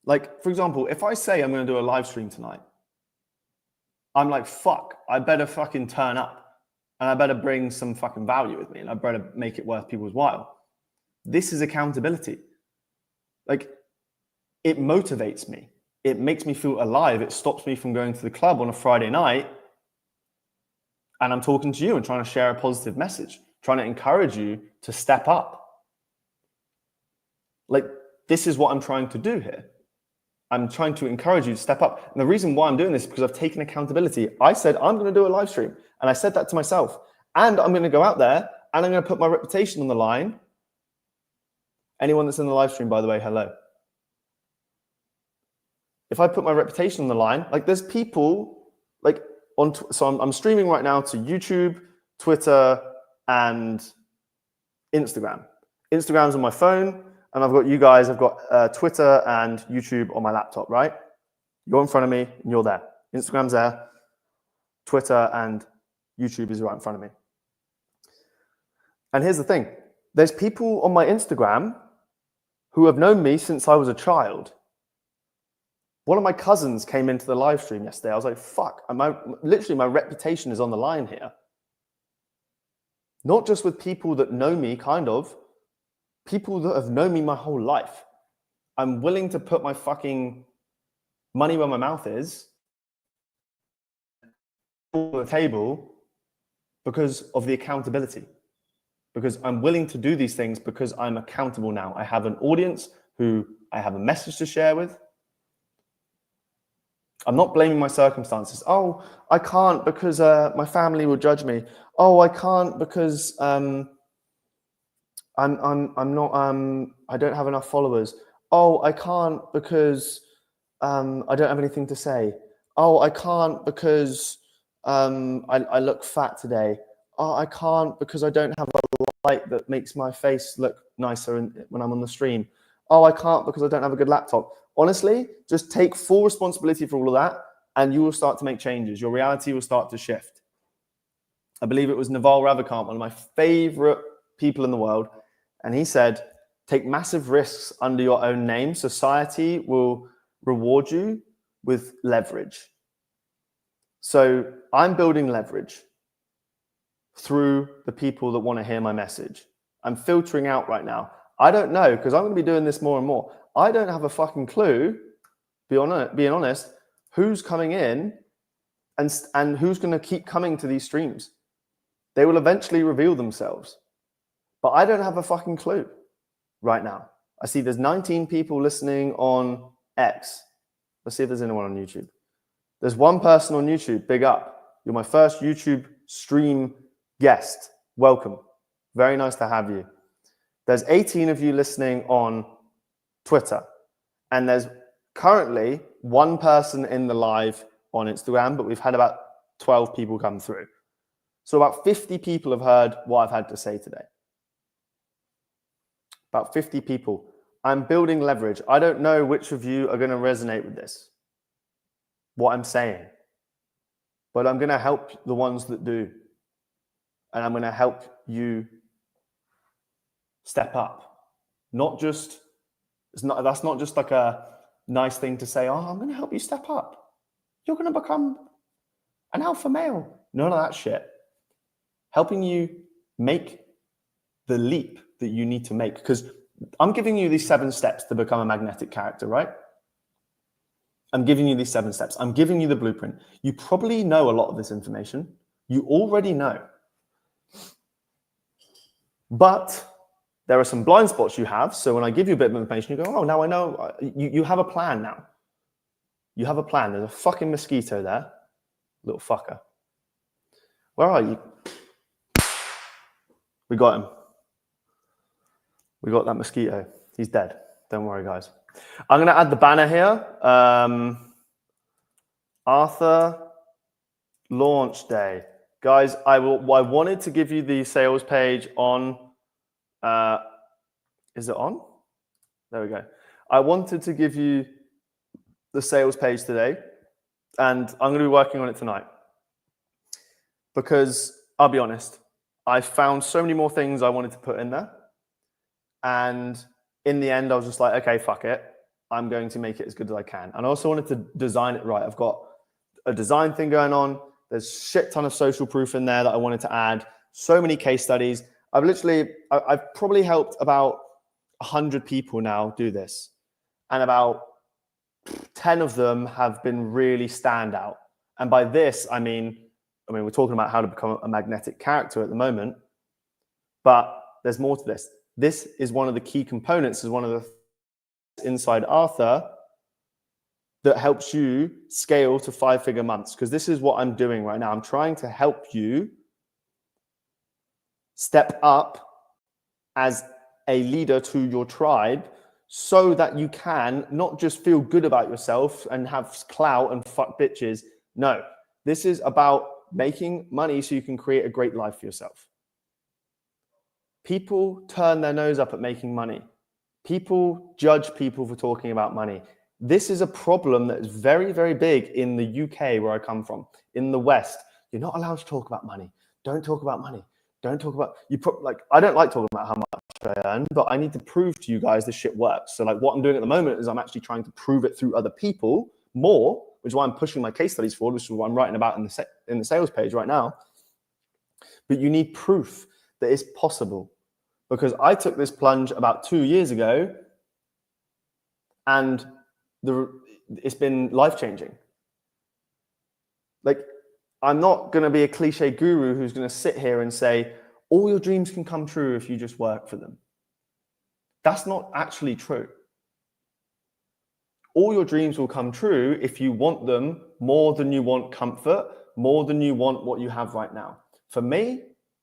Like, for example, if I say I'm going to do a live stream tonight, I'm like, fuck, I better fucking turn up and I better bring some fucking value with me and I better make it worth people's while. This is accountability. Like, it motivates me. It makes me feel alive. It stops me from going to the club on a Friday night and I'm talking to you and trying to share a positive message, trying to encourage you to step up. Like, this is what I'm trying to do here. I'm trying to encourage you to step up. And the reason why I'm doing this is because I've taken accountability. I said, I'm going to do a live stream. And I said that to myself. And I'm going to go out there and I'm going to put my reputation on the line. Anyone that's in the live stream, by the way, hello. If I put my reputation on the line, like there's people like so I'm streaming right now to YouTube, Twitter, and Instagram. Instagram's on my phone. And I've got you guys, I've got Twitter and YouTube on my laptop, right? You're in front of me and you're there. Instagram's there, Twitter and YouTube is right in front of me. And here's the thing. There's people on my Instagram who have known me since I was a child. One of my cousins came into the live stream yesterday. I was like, fuck, literally my reputation is on the line here. Not just with people that know me, kind of, people that have known me my whole life. I'm willing to put my fucking money where my mouth is on the table because of the accountability. Because I'm willing to do these things because I'm accountable now. I have an audience who I have a message to share with. I'm not blaming my circumstances. Oh, I can't because my family will judge me. Oh, I can't because I'm not I don't have enough followers. Oh, I can't because I don't have anything to say. Oh, I can't because I look fat today. Oh, I can't because I don't have a light that makes my face look nicer when I'm on the stream. Oh, I can't because I don't have a good laptop. Honestly, just take full responsibility for all of that and you will start to make changes. Your reality will start to shift. I believe it was Naval Ravikant, one of my favorite people in the world. And he said, take massive risks under your own name. Society will reward you with leverage. So I'm building leverage through the people that want to hear my message. I'm filtering out right now. I don't know, because I'm going to be doing this more and more. I don't have a fucking clue, being honest, who's coming in and who's going to keep coming to these streams. They will eventually reveal themselves. But I don't have a fucking clue right now. I see there's 19 people listening on X. Let's see if there's anyone on YouTube. There's one person on YouTube, big up. You're my first YouTube stream guest. Welcome. Very nice to have you. There's 18 of you listening on Twitter. And there's currently one person in the live on Instagram, but we've had about 12 people come through. So about 50 people have heard what I've had to say today. About 50 people. I'm building leverage. I don't know which of you are going to resonate with this, what I'm saying, but I'm going to help the ones that do. And I'm going to help you step up. That's not just like a nice thing to say, oh, I'm going to help you step up. You're going to become an alpha male. None of that shit. Helping you make the leap that you need to make. Because I'm giving you these 7 steps to become a magnetic character, right? I'm giving you these 7 steps. I'm giving you the blueprint. You probably know a lot of this information. You already know. But there are some blind spots you have. So when I give you a bit of information, you go, oh, now I know. You have a plan now. You have a plan. There's a fucking mosquito there. Little fucker. Where are you? We got him. We got that mosquito. He's dead. Don't worry, guys. I'm going to add the banner here. Arthur launch day. Guys, I wanted to give you the sales page on. Is it on? There we go. I wanted to give you the sales page today, and I'm going to be working on it tonight. Because I'll be honest, I found so many more things I wanted to put in there. And in the end, I was just like, okay, fuck it. I'm going to make it as good as I can. And I also wanted to design it right. I've got a design thing going on. There's a shit ton of social proof in there that I wanted to add. So many case studies. I've probably helped about 100 people now do this. And about 10 of them have been really standout. And by this, I mean, we're talking about how to become a magnetic character at the moment, but there's more to this. This is one of the key components, is one of the inside Arthur that helps you scale to 5-figure months. Because this is what I'm doing right now. I'm trying to help you step up as a leader to your tribe so that you can not just feel good about yourself and have clout and fuck bitches. No, this is about making money so you can create a great life for yourself. People turn their nose up at making money. People judge people for talking about money. This is a problem that is very, very big in the UK, where I come from. In the West, you're not allowed to talk about money. Don't talk about money. Don't talk about I don't like talking about how much I earn, but I need to prove to you guys this shit works. So like what I'm doing at the moment is I'm actually trying to prove it through other people more, which is why I'm pushing my case studies forward, which is what I'm writing about in the sales page right now. But you need proof that it's possible. Because I took this plunge about 2 years ago, and it's been life-changing. Like, I'm not going to be a cliche guru who's going to sit here and say, all your dreams can come true if you just work for them. That's not actually true. All your dreams will come true if you want them more than you want comfort, more than you want what you have right now. For me,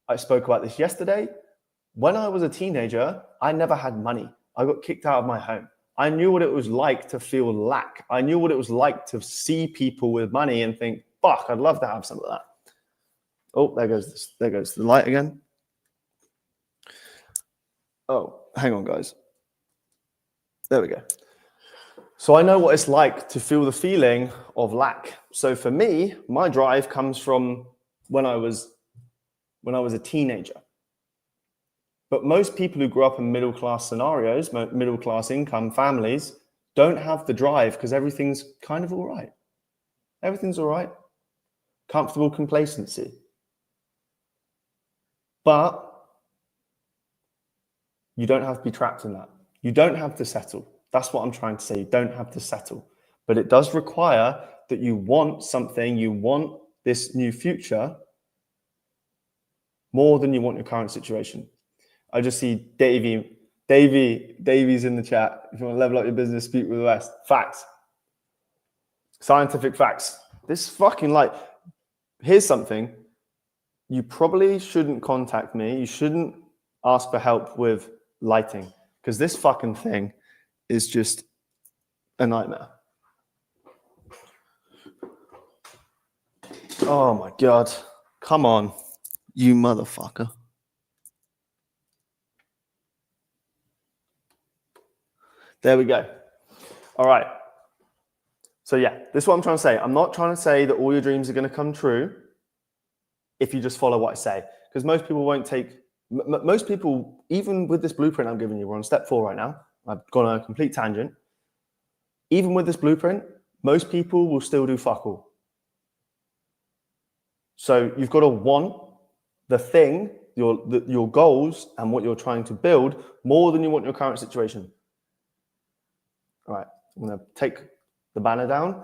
I spoke about this yesterday. When I was a teenager, I never had money. I got kicked out of my home. I knew what it was like to feel lack. I knew what it was like to see people with money and think, fuck, I'd love to have some of that. Oh, there goes the light again. Oh, hang on, guys. There we go. So I know what it's like to feel the feeling of lack. So for me, my drive comes from when I was a teenager. But most people who grew up in middle-class scenarios, middle-class income families, don't have the drive because everything's kind of all right. Everything's all right. Comfortable complacency. But you don't have to be trapped in that. You don't have to settle. That's what I'm trying to say. You don't have to settle. But it does require that you want something, you want this new future more than you want your current situation. I just see Davy's in the chat. If you want to level up your business, speak with the West. Facts. Scientific facts. This fucking light. Here's something. You probably shouldn't contact me. You shouldn't ask for help with lighting because this fucking thing is just a nightmare. Oh my God. Come on, you motherfucker. There we go. All right. So yeah, this is what I'm trying to say. I'm not trying to say that all your dreams are going to come true if you just follow what I say. Because most people won't take, most people, even with this blueprint I'm giving you, we're on step 4 right now. I've gone on a complete tangent. Even with this blueprint, most people will still do fuck all. So you've got to want the thing, your goals and what you're trying to build more than you want your current situation. All right, I'm going to take the banner down.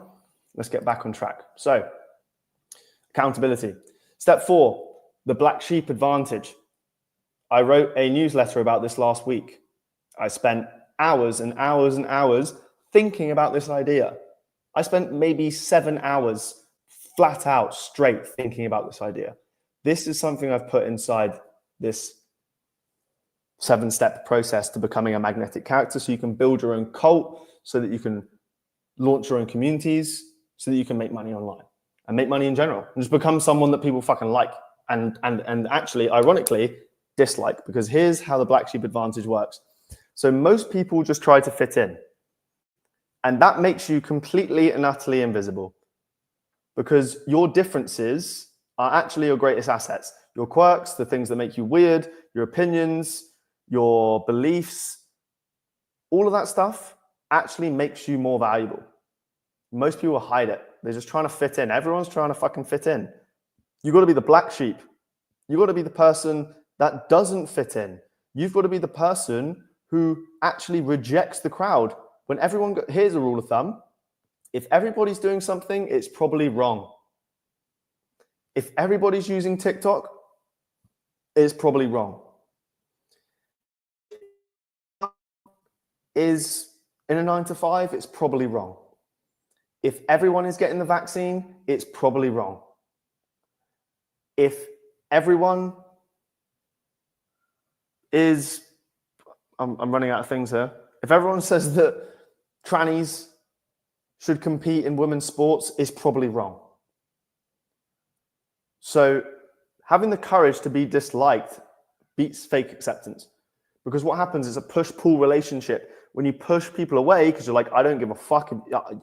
Let's get back on track. So, accountability. Step 4, the black sheep advantage. I wrote a newsletter about this last week. I spent hours and hours and hours thinking about this idea. I spent maybe 7 hours flat out straight thinking about this idea. This is something I've put inside this 7-step process to becoming a magnetic character so you can build your own cult, so that you can launch your own communities, so that you can make money online and make money in general and just become someone that people fucking like and actually, ironically, dislike. Because here's how the black sheep advantage works. So most people just try to fit in, and that makes you completely and utterly invisible because your differences are actually your greatest assets. Your quirks, the things that make you weird, your opinions, your beliefs, all of that stuff actually makes you more valuable. Most people hide it. They're just trying to fit in. Everyone's trying to fucking fit in. You've got to be the black sheep. You've got to be the person that doesn't fit in. You've got to be the person who actually rejects the crowd. When everyone, here's a rule of thumb. If everybody's doing something, it's probably wrong. If everybody's using TikTok, it's probably wrong. Is in a 9 to 5, it's probably wrong. If everyone is getting the vaccine, it's probably wrong. If everyone is, I'm running out of things here. If everyone says that trannies should compete in women's sports, it's probably wrong. So having the courage to be disliked beats fake acceptance. Because what happens is a push-pull relationship. When you push people away because you're like, I don't give a fuck,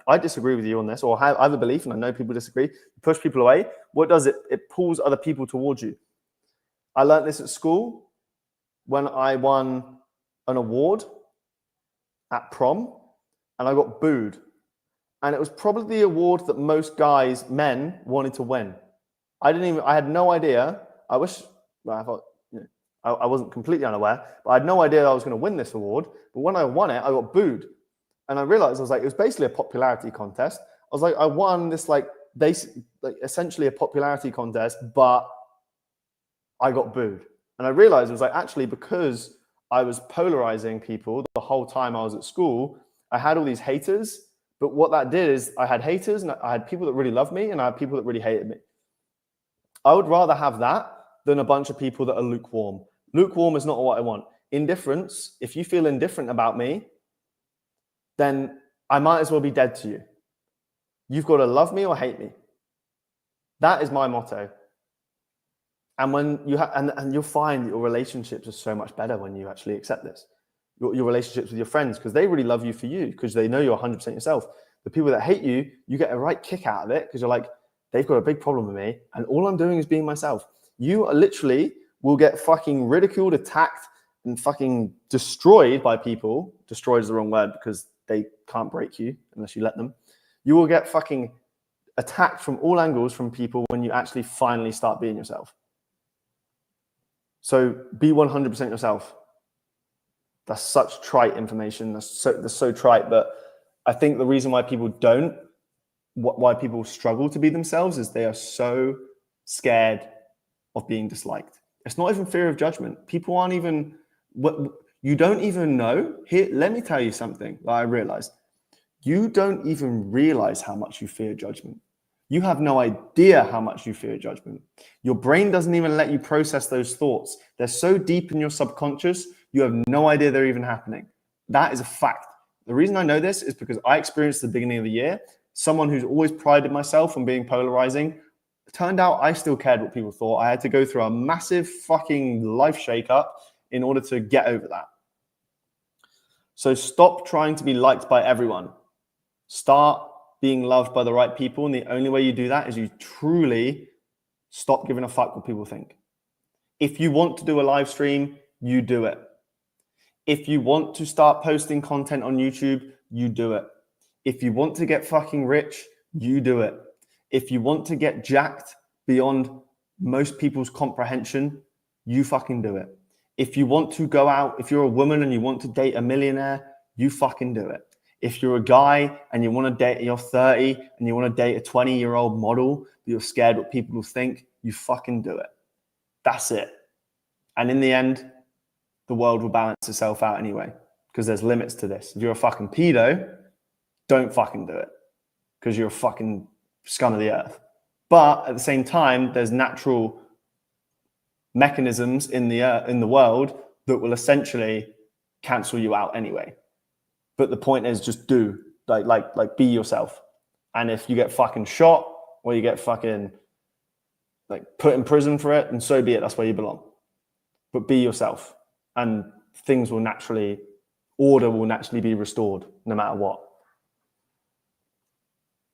I disagree with you on this, or I have a belief and I know people disagree, you push people away, what does it? It pulls other people towards you. I learned this at school when I won an award at prom and I got booed. And it was probably the award that most guys, men, wanted to win. I had no idea. I wish, well, I thought, I wasn't completely unaware, but I had no idea I was going to win this award. But when I won it, I got booed. And I realized, it was basically a popularity contest. I was like, I won this essentially a popularity contest, but I got booed. And I realized it was actually because I was polarizing people the whole time I was at school. I had all these haters, but what that did is I had haters and I had people that really loved me and I had people that really hated me. I would rather have that than a bunch of people that are lukewarm. Lukewarm is not what I want. Indifference, if you feel indifferent about me, then I might as well be dead to you. You've got to love me or hate me. That is my motto. And when you and you'll find that your relationships are so much better when you actually accept this. Your relationships with your friends, because they really love you for you, because they know you're 100% yourself. The people that hate you, you get a right kick out of it because you're like, they've got a big problem with me and all I'm doing is being myself. You are literally will get fucking ridiculed, attacked, and fucking destroyed by people. Destroyed is the wrong word because they can't break you unless you let them. You will get fucking attacked from all angles from people when you actually finally start being yourself. So be 100% yourself. That's such trite information. That's so trite. But I think the reason why people why people struggle to be themselves is they are so scared of being disliked. It's not even fear of judgment. People aren't even, you don't even know. Here, let me tell you something that I realized. You don't even realize how much you fear judgment. You have no idea how much you fear judgment. Your brain doesn't even let you process those thoughts. They're so deep in your subconscious, you have no idea they're even happening. That is a fact. The reason I know this is because I experienced at the beginning of the year, someone who's always prided myself on being polarizing. It turned out I still cared what people thought. I had to go through a massive fucking life shakeup in order to get over that. So stop trying to be liked by everyone. Start being loved by the right people. And the only way you do that is you truly stop giving a fuck what people think. If you want to do a live stream, you do it. If you want to start posting content on YouTube, you do it. If you want to get fucking rich, you do it. If you want to get jacked beyond most people's comprehension, you fucking do it. If you want to go out, if you're a woman and you want to date a millionaire, you fucking do it. If you're a guy and you want to date, you're 30 and you want to date a 20-year-old model, but you're scared what people will think, you fucking do it. That's it. And in the end, the world will balance itself out anyway, because there's limits to this. If you're a fucking pedo, don't fucking do it, because you're a fucking scum of the earth. But at the same time, there's natural mechanisms in the world that will essentially cancel you out anyway. But the point is, just do like be yourself. And if you get fucking shot or you get fucking put in prison for it, and so be it. That's where you belong. But be yourself, and order will naturally be restored no matter what.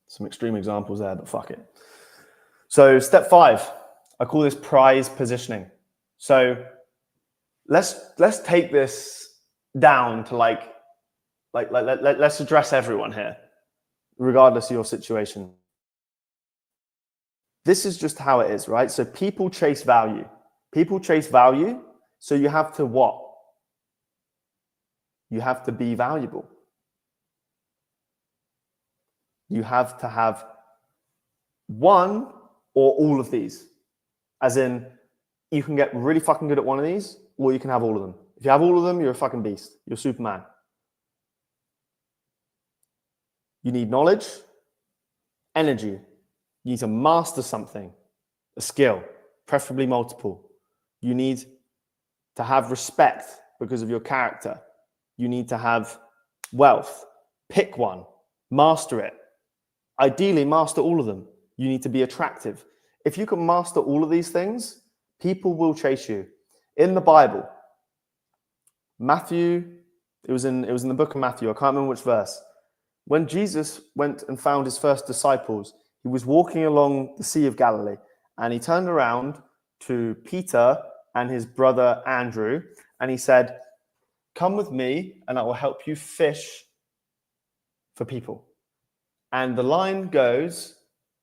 Some extreme examples there, but fuck it. So step 5, I call this prize positioning. So let's take this down to let's address everyone here, regardless of your situation. This is just how it is, right? So people chase value. People chase value. So you have to what? You have to be valuable. You have to have one or all of these. As in, you can get really fucking good at one of these, or you can have all of them. If you have all of them, you're a fucking beast. You're Superman. You need knowledge, energy. You need to master something, a skill, preferably multiple. You need to have respect because of your character. You need to have wealth. Pick one, master it. Ideally, master all of them. You need to be attractive. If you can master all of these things, people will chase you. In the Bible, Matthew, it was in the book of Matthew, I can't remember which verse. When Jesus went and found his first disciples, he was walking along the Sea of Galilee, and he turned around to Peter and his brother Andrew, and he said, "Come with me, and I will help you fish for people." And the line goes,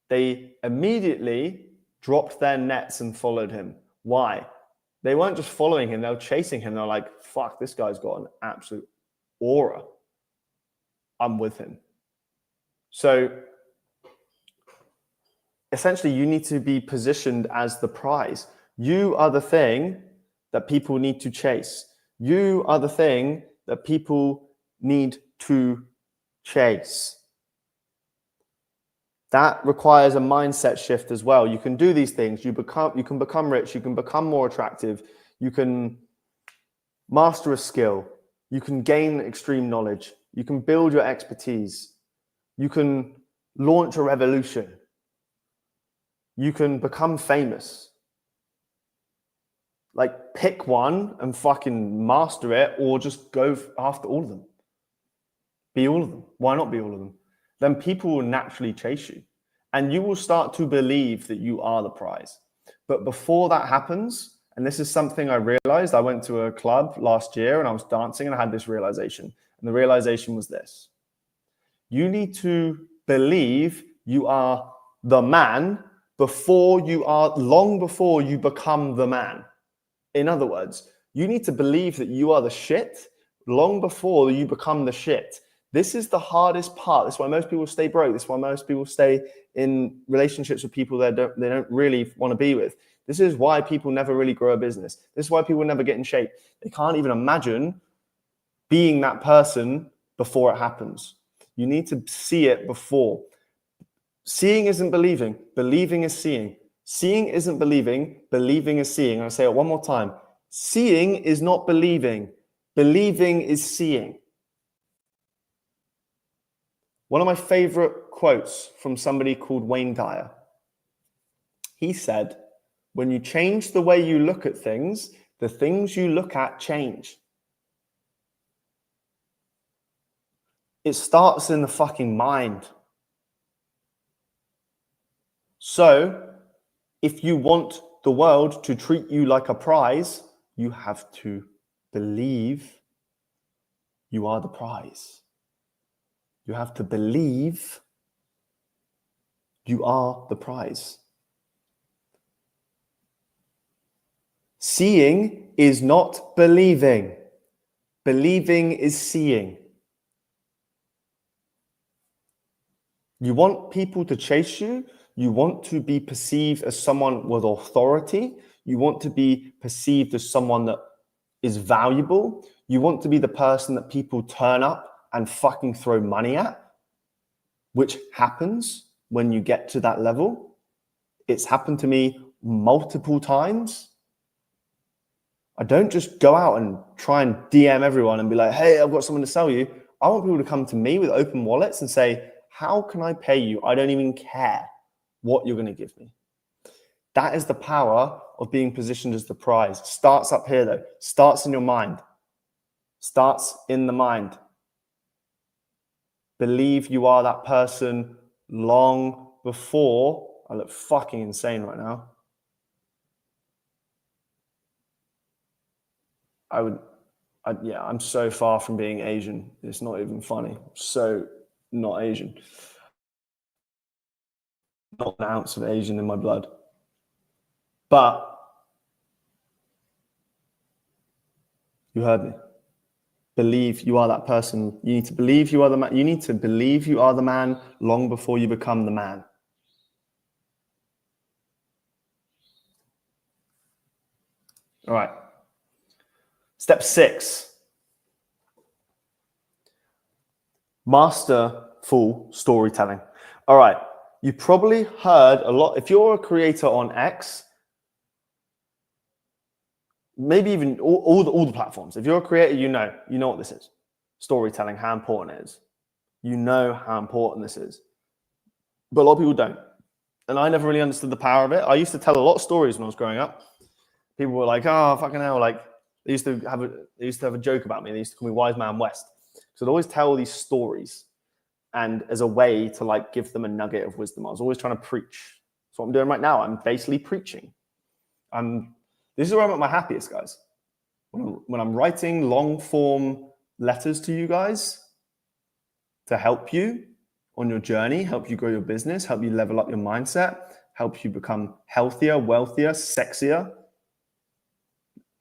they immediately dropped their nets and followed him. Why? They weren't just following him, they were chasing him. They're like, fuck, this guy's got an absolute aura. I'm with him. So essentially, you need to be positioned as the prize. You are the thing that people need to chase. You are the thing that people need to chase. That requires a mindset shift as well. You can do these things. You can become rich. You can become more attractive. You can master a skill. You can gain extreme knowledge. You can build your expertise. You can launch a revolution. You can become famous. Like, pick one and fucking master it, or just go after all of them. Be all of them. Why not be all of them? Then people will naturally chase you. And you will start to believe that you are the prize. But before that happens, and this is something I realized, I went to a club last year and I was dancing and I had this realization. And the realization was this. You need to believe you are the man long before you become the man. In other words, you need to believe that you are the shit long before you become the shit. This is the hardest part. This is why most people stay broke. This is why most people stay in relationships with people they don't really want to be with. This is why people never really grow a business. This is why people never get in shape. They can't even imagine being that person before it happens. You need to see it before. Seeing isn't believing. Believing is seeing. Seeing isn't believing. Believing is seeing. I'll say it one more time. Seeing is not believing. Believing is seeing. One of my favorite quotes from somebody called Wayne Dyer. He said, when you change the way you look at things, the things you look at change. It starts in the fucking mind. So, if you want the world to treat you like a prize, you have to believe you are the prize. You have to believe you are the prize. Seeing is not believing. Believing is seeing. You want people to chase you. You want to be perceived as someone with authority. You want to be perceived as someone that is valuable. You want to be the person that people turn up and fucking throw money at, which happens when you get to that level. It's happened to me multiple times. I don't just go out and try and DM everyone and be like, hey, I've got something to sell you. I want people to come to me with open wallets and say, how can I pay you? I don't even care what you're going to give me. That is the power of being positioned as the prize. Starts up here though. Starts in your mind. Starts in the mind. Believe you are that person long before. I look fucking insane right now. I'm so far from being Asian. It's not even funny. So not Asian. Not an ounce of Asian in my blood. But you heard me. Believe you are that person. You need to believe you are the man. You need to believe you are the man long before you become the man. All right. Step 6. Masterful storytelling. All right. You probably heard a lot. If you're a creator on X, maybe even all the platforms. If you're a creator, you know what this is. Storytelling, how important it is. You know how important this is. But a lot of people don't. And I never really understood the power of it. I used to tell a lot of stories when I was growing up. People were like, oh, fucking hell. Like, they used to have a joke about me. They used to call me Wise Man West. So I'd always tell these stories. And as a way to like give them a nugget of wisdom. I was always trying to preach. That's what I'm doing right now. I'm basically preaching. This is where I'm at my happiest, guys. When I'm writing long form letters to you guys to help you on your journey, help you grow your business, help you level up your mindset, help you become healthier, wealthier, sexier,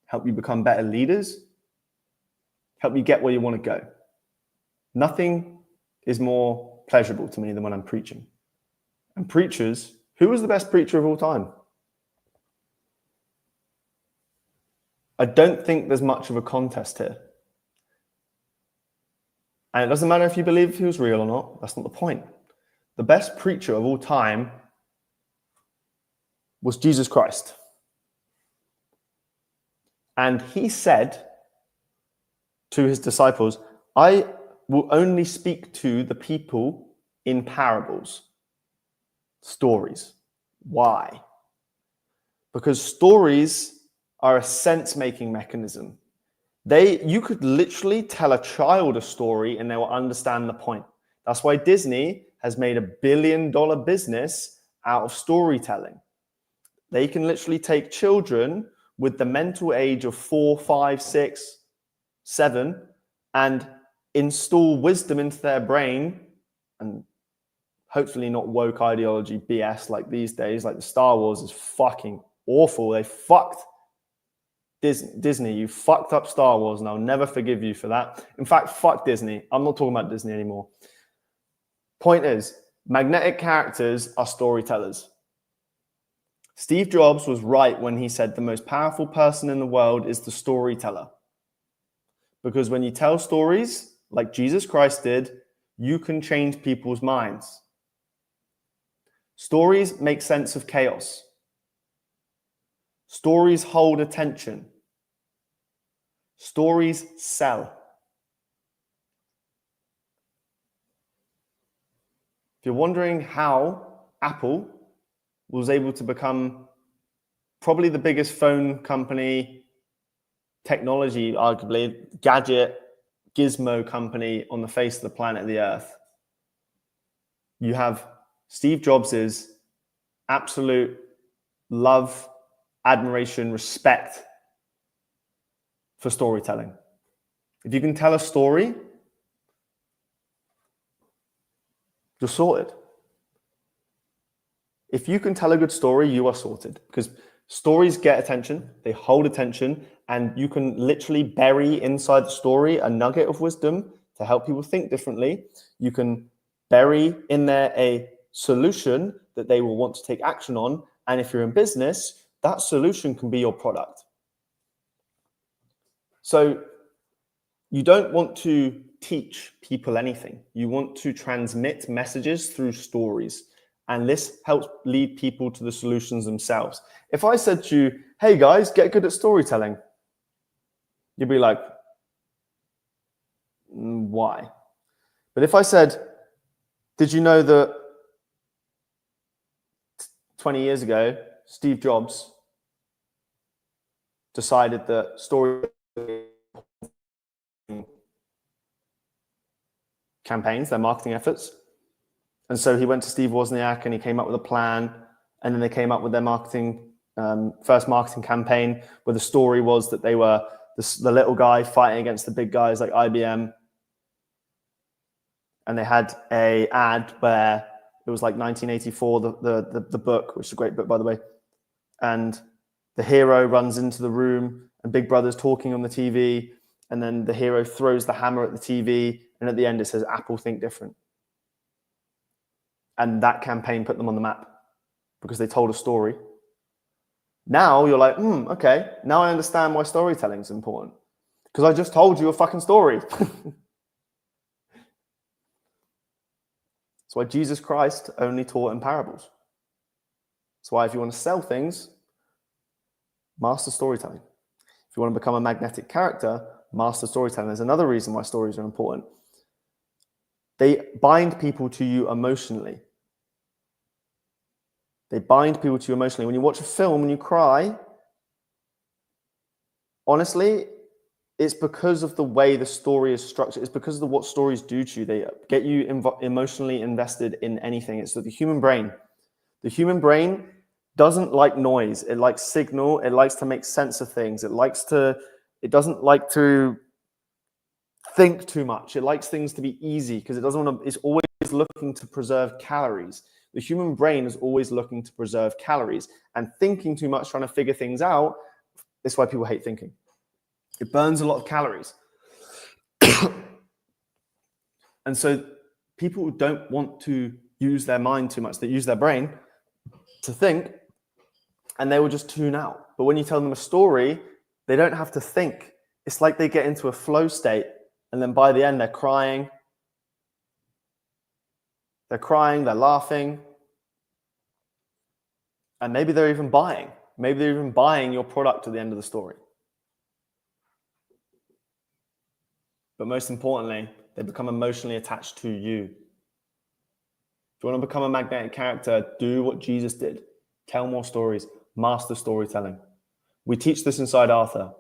help you become better leaders, help you get where you want to go. Nothing is more pleasurable to me than when I'm preaching. And preachers, who was the best preacher of all time? I don't think there's much of a contest here. And it doesn't matter if you believe he was real or not. That's not the point. The best preacher of all time was Jesus Christ. And he said to his disciples, I will only speak to the people in parables, stories. Why? Because stories are a sense-making mechanism. You could literally tell a child a story and they will understand the point. That's why Disney has made $1 billion business out of storytelling. They can literally take children with the mental age of 4, 5, 6, 7 and install wisdom into their brain, and hopefully not woke ideology BS like these days. Like the Star Wars is fucking awful. They fucked Disney. You fucked up Star Wars and I'll never forgive you for that. In fact, fuck Disney. I'm not talking about Disney anymore. Point is, magnetic characters are storytellers. Steve Jobs was right when he said the most powerful person in the world is the storyteller. Because when you tell stories like Jesus Christ did, you can change people's minds. Stories make sense of chaos. Stories hold attention. Stories sell. If you're wondering how Apple was able to become probably the biggest phone company, technology, arguably, gadget, gizmo company on the face of the planet, the Earth, you have Steve Jobs' absolute love, admiration, respect for storytelling. If you can tell a story, you're sorted. If you can tell a good story, you are sorted, because stories get attention, they hold attention, and you can literally bury inside the story a nugget of wisdom to help people think differently. You can bury in there a solution that they will want to take action on. And if you're in business, that solution can be your product. So you don't want to teach people anything. You want to transmit messages through stories. And this helps lead people to the solutions themselves. If I said to you, hey guys, get good at storytelling, you'd be like, why? But if I said, did you know that 20 years ago, Steve Jobs decided that story campaigns, their marketing efforts. And so he went to Steve Wozniak and he came up with a plan. And then they came up with their first marketing campaign, where the story was that they were the little guy fighting against the big guys like IBM. And they had an ad where it was like 1984, the book, which is a great book, by the way. And the hero runs into the room and Big Brother's talking on the TV. And then the hero throws the hammer at the TV. And at the end, it says, Apple, think different. And that campaign put them on the map because they told a story. Now you're like, okay, now I understand why storytelling is important. Because I just told you a fucking story. That's why Jesus Christ only taught in parables. That's why if you want to sell things, master storytelling. If you want to become a magnetic character, master storytelling. There's another reason why stories are important. They bind people to you emotionally. They bind people to you emotionally. When you watch a film and you cry, honestly, it's because of the way the story is structured. It's because of what stories do to you. They get you emotionally invested in anything. It's the human brain. The human brain doesn't like noise. It likes signal. It likes to make sense of things. It doesn't like to think too much. It likes things to be easy because it doesn't want to, it's always looking to preserve calories. The human brain is always looking to preserve calories, and thinking too much, trying to figure things out. That's why people hate thinking. It burns a lot of calories. And so people don't want to use their mind too much. They use their brain to think, and they will just tune out. But when you tell them a story, they don't have to think. It's like they get into a flow state, and then by the end, they're crying. They're crying, they're laughing. And maybe they're even buying. Maybe they're even buying your product at the end of the story. But most importantly, they become emotionally attached to you. If you want to become a magnetic character, do what Jesus did. Tell more stories. Master storytelling. We teach this inside Arthur.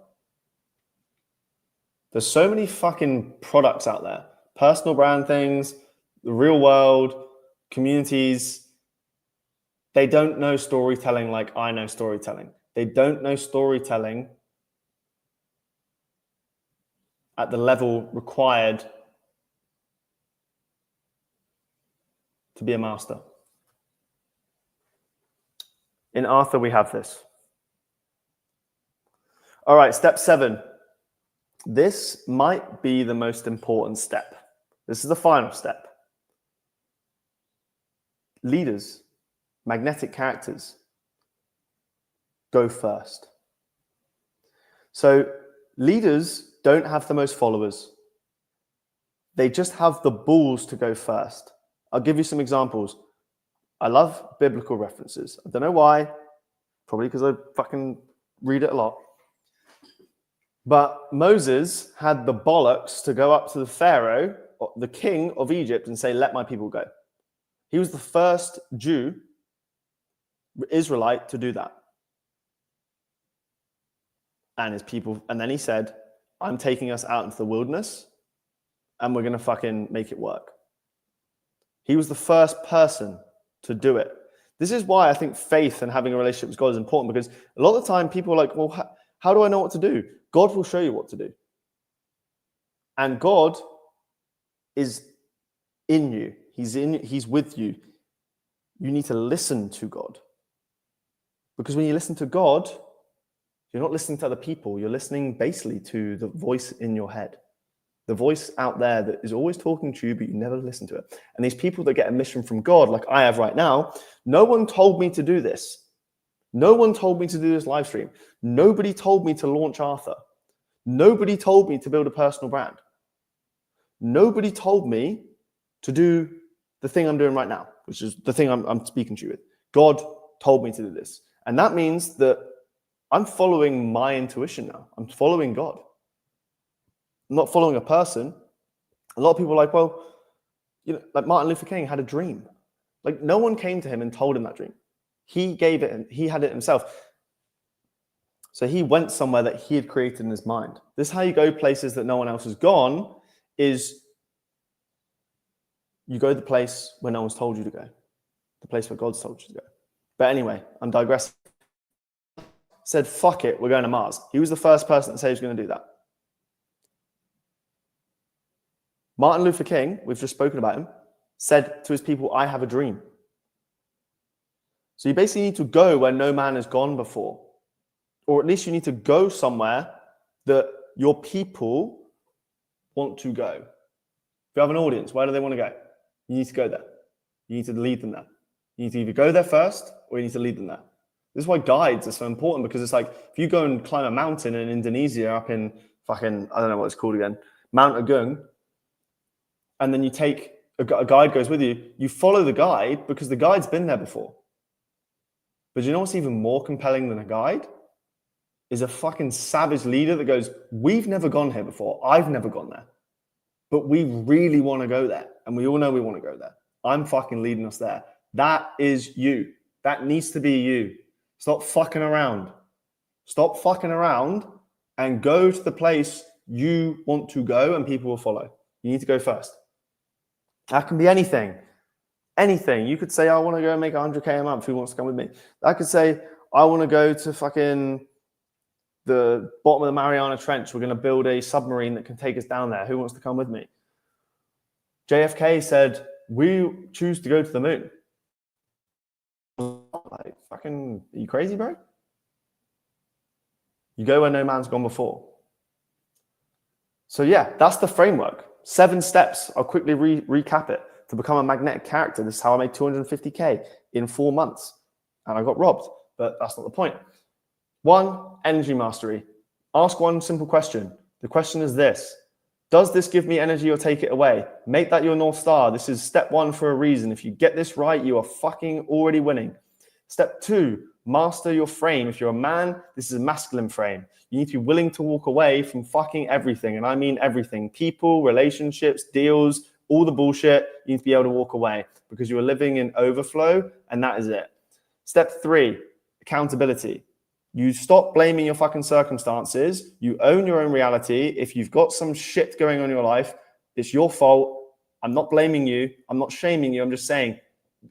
There's so many fucking products out there. Personal brand things, the real world, communities. They don't know storytelling like I know storytelling. They don't know storytelling at the level required to be a master. In Arthur, we have this. All right, step 7. This might be the most important step. This is the final step. Leaders, magnetic characters, go first. So leaders don't have the most followers. They just have the balls to go first. I'll give you some examples. I love biblical references. I don't know why. Probably because I fucking read it a lot. But Moses had the bollocks to go up to the Pharaoh, the king of Egypt, and say, let my people go. He was the first Jew, Israelite, to do that. And his people, and then he said, I'm taking us out into the wilderness and we're going to fucking make it work. He was the first person to do it. This is why I think faith and having a relationship with God is important, because a lot of the time people are like, well, how do I know what to do? God will show you what to do. And God is in you. He's with you. You need to listen to God. Because when you listen to God, you're not listening to other people. You're listening basically to the voice in your head. The voice out there that is always talking to you, but you never listen to it. And these people that get a mission from God, like I have right now, no one told me to do this. No one told me to do this live stream. Nobody told me to launch Arthur. Nobody told me to build a personal brand. Nobody told me to do the thing I'm doing right now, which is the thing I'm speaking to you with. God told me to do this. And that means that I'm following my intuition now. I'm following God. I'm not following a person. A lot of people are like, well, you know, like Martin Luther King had a dream. Like no one came to him and told him that dream. He gave it and he had it himself. So he went somewhere that he had created in his mind. This is how you go places that no one else has gone, is you go to the place where no one's told you to go. The place where God's told you to go. But anyway, I'm digressing. Said, fuck it, we're going to Mars. He was the first person that said he was going to do that. Martin Luther King, we've just spoken about him, said to his people, I have a dream. So you basically need to go where no man has gone before. Or at least you need to go somewhere that your people want to go. If you have an audience, where do they want to go? You need to go there. You need to lead them there. You need to either go there first or you need to lead them there. This is why guides are so important, because it's like if you go and climb a mountain in Indonesia up in fucking, I don't know what it's called again, Mount Agung, and then you take a guide goes with you, you follow the guide because the guide's been there before. But you know what's even more compelling than a guide? Is a fucking savage leader that goes, we've never gone here before. I've never gone there. But we really want to go there. And we all know we want to go there. I'm fucking leading us there. That is you. That needs to be you. Stop fucking around. Stop fucking around and go to the place you want to go and people will follow. You need to go first. That can be anything. Anything. You could say, I want to go and make 100K a month. Who wants to come with me? I could say, I want to go to fucking the bottom of the Mariana Trench. We're going to build a submarine that can take us down there. Who wants to come with me? JFK said, we choose to go to the moon. Like, fucking, are you crazy, bro? You go where no man's gone before. So yeah, that's the framework. 7 steps. I'll quickly recap it. To become a magnetic character, this is how I made 250K in 4 months. And I got robbed, but that's not the point. 1, energy mastery. Ask one simple question. The question is this: does this give me energy or take it away? Make that your North Star. This is step 1 for a reason. If you get this right, you are fucking already winning. Step 2, master your frame. If you're a man, this is a masculine frame. You need to be willing to walk away from fucking everything. And I mean everything. People, relationships, deals, all the bullshit. You need to be able to walk away because you are living in overflow, and that is it. Step 3, accountability. You stop blaming your fucking circumstances. You own your own reality. If you've got some shit going on in your life, it's your fault. I'm not blaming you. I'm not shaming you. I'm just saying,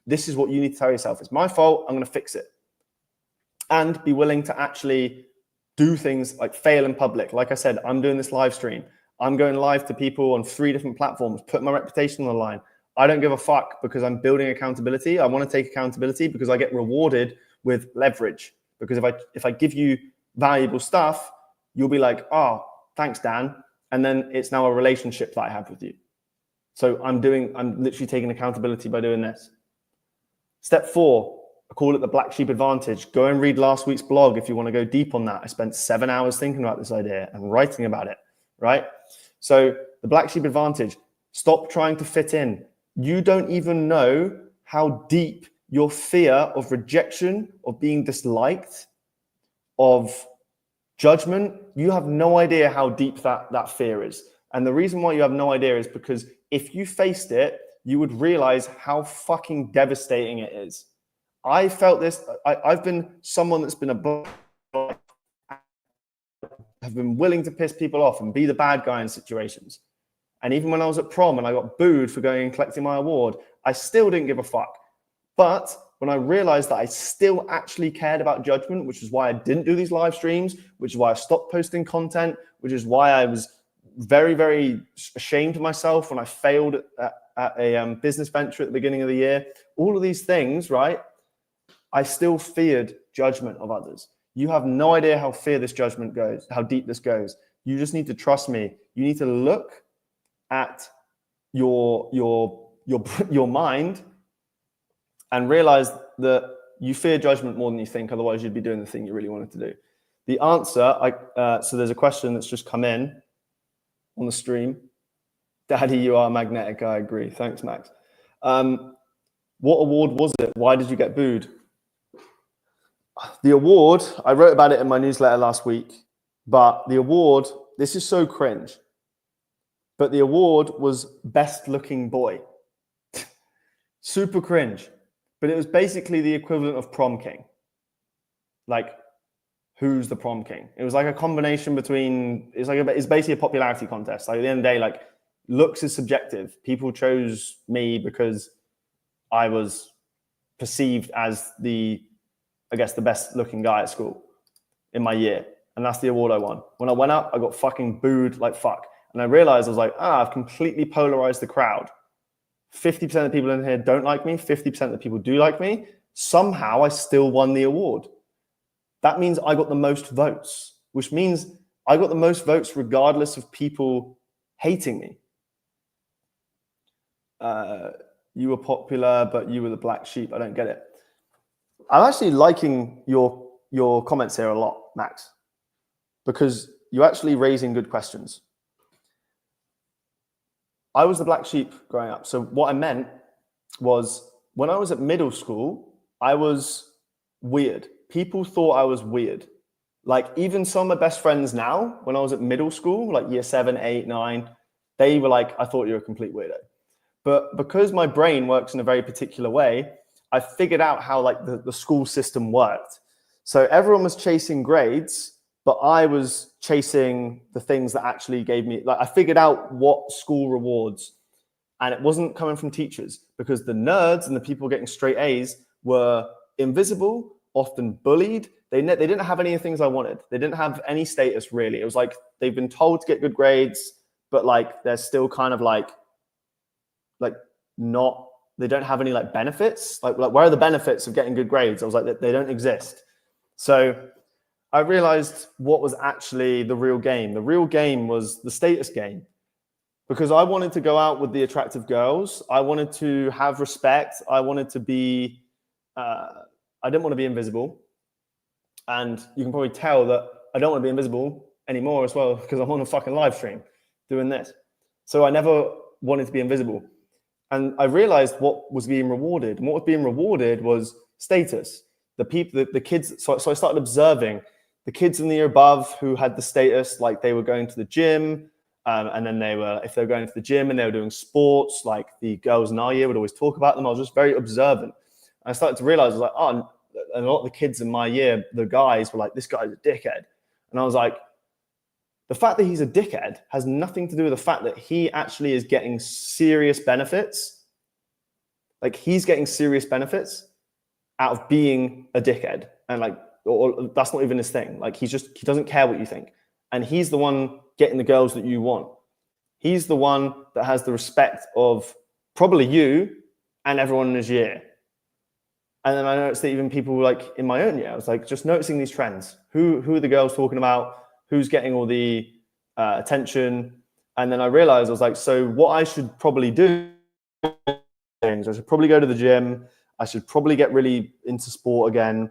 this is what you need to tell yourself. It's my fault. I'm going to fix it. And be willing to actually do things like fail in public. Like I said, I'm doing this live stream. I'm going live to people on 3 different platforms, put my reputation on the line. I don't give a fuck because I'm building accountability. I want to take accountability because I get rewarded with leverage. Because if I give you valuable stuff, you'll be like, oh, thanks, Dan. And then it's now a relationship that I have with you. So I'm literally taking accountability by doing this. Step 4, I call it the black sheep advantage. Go and read last week's blog if you want to go deep on that. I spent 7 hours thinking about this idea and writing about it, right? So the black sheep advantage, stop trying to fit in. You don't even know how deep your fear of rejection, of being disliked, of judgment, you have no idea how deep that fear is. And the reason why you have no idea is because if you faced it, you would realize how fucking devastating it is. I felt this. I've been someone that's been have been willing to piss people off and be the bad guy in situations. And even when I was at prom and I got booed for going and collecting my award, I still didn't give a fuck. But when I realized that I still actually cared about judgment, which is why I didn't do these live streams, which is why I stopped posting content, which is why I was very, very ashamed of myself when I failed at a business venture at the beginning of the year. All of these things, right? I still feared judgment of others. You have no idea how this judgment goes, how deep this goes. You just need to trust me. You need to look at your mind and realize that you fear judgment more than you think. Otherwise, you'd be doing the thing you really wanted to do. The answer, so there's a question that's just come in on the stream. Daddy, you are magnetic. I agree. Thanks, Max. What award was it? Why did you get booed? The award, I wrote about it in my newsletter last week, but the award, this is so cringe, but the award was best looking boy. Super cringe. But it was basically the equivalent of prom king. Like, who's the prom king? It was like a combination between, it's basically a popularity contest. Like at the end of the day, like looks is subjective. People chose me because I was perceived as the best looking guy at school in my year. And that's the award I won. When I went up, I got fucking booed like fuck. And I realized I was like, I've completely polarized the crowd. 50% of the people in here don't like me. 50% of the people do like me. Somehow I still won the award. That means I got the most votes, which means I got the most votes regardless of people hating me. You were popular, but you were the black sheep. I don't get it. I'm actually liking your comments here a lot, Max, because you're actually raising good questions. I was the black sheep growing up. So what I meant was when I was at middle school, I was weird. People thought I was weird. Like even some of my best friends now, when I was at middle school, like year 7, 8, 9, they were like, I thought you were a complete weirdo. But because my brain works in a very particular way, I figured out how like the school system worked. So everyone was chasing grades, but I was chasing the things that actually gave me, like I figured out what school rewards, and it wasn't coming from teachers because the nerds and the people getting straight A's were invisible, often bullied. They didn't have any of the things I wanted. They didn't have any status really. It was like they've been told to get good grades, but like they're still kind of like not they don't have any like benefits. Like where are the benefits of getting good grades? I was like, they don't exist. So I realized what was actually the real game. The real game was the status game, because I wanted to go out with the attractive girls. I wanted to have respect. I wanted to be, I didn't want to be invisible. And you can probably tell that I don't want to be invisible anymore as well, because I'm on a fucking live stream doing this. So I never wanted to be invisible. And I realized what was being rewarded. And what was being rewarded was status. The people, the kids. So I started observing the kids in the year above who had the status, like they were going to the gym. And then if they were going to the gym and they were doing sports, like the girls in our year would always talk about them. I was just very observant. And I started to realize, I was like, oh, and a lot of the kids in my year, the guys were like, this guy's a dickhead. And I was like, the fact that he's a dickhead has nothing to do with the fact that he actually is getting serious benefits. Like he's getting serious benefits out of being a dickhead. And like, or that's not even his thing. Like he doesn't care what you think. And he's the one getting the girls that you want. He's the one that has the respect of probably you and everyone in his year. And then I noticed that even people like in my own year, I was like just noticing these trends. Who are the girls talking about? Who's getting all the attention? And then I realized, I was like, so what I should probably do, I should probably go to the gym. I should probably get really into sport again.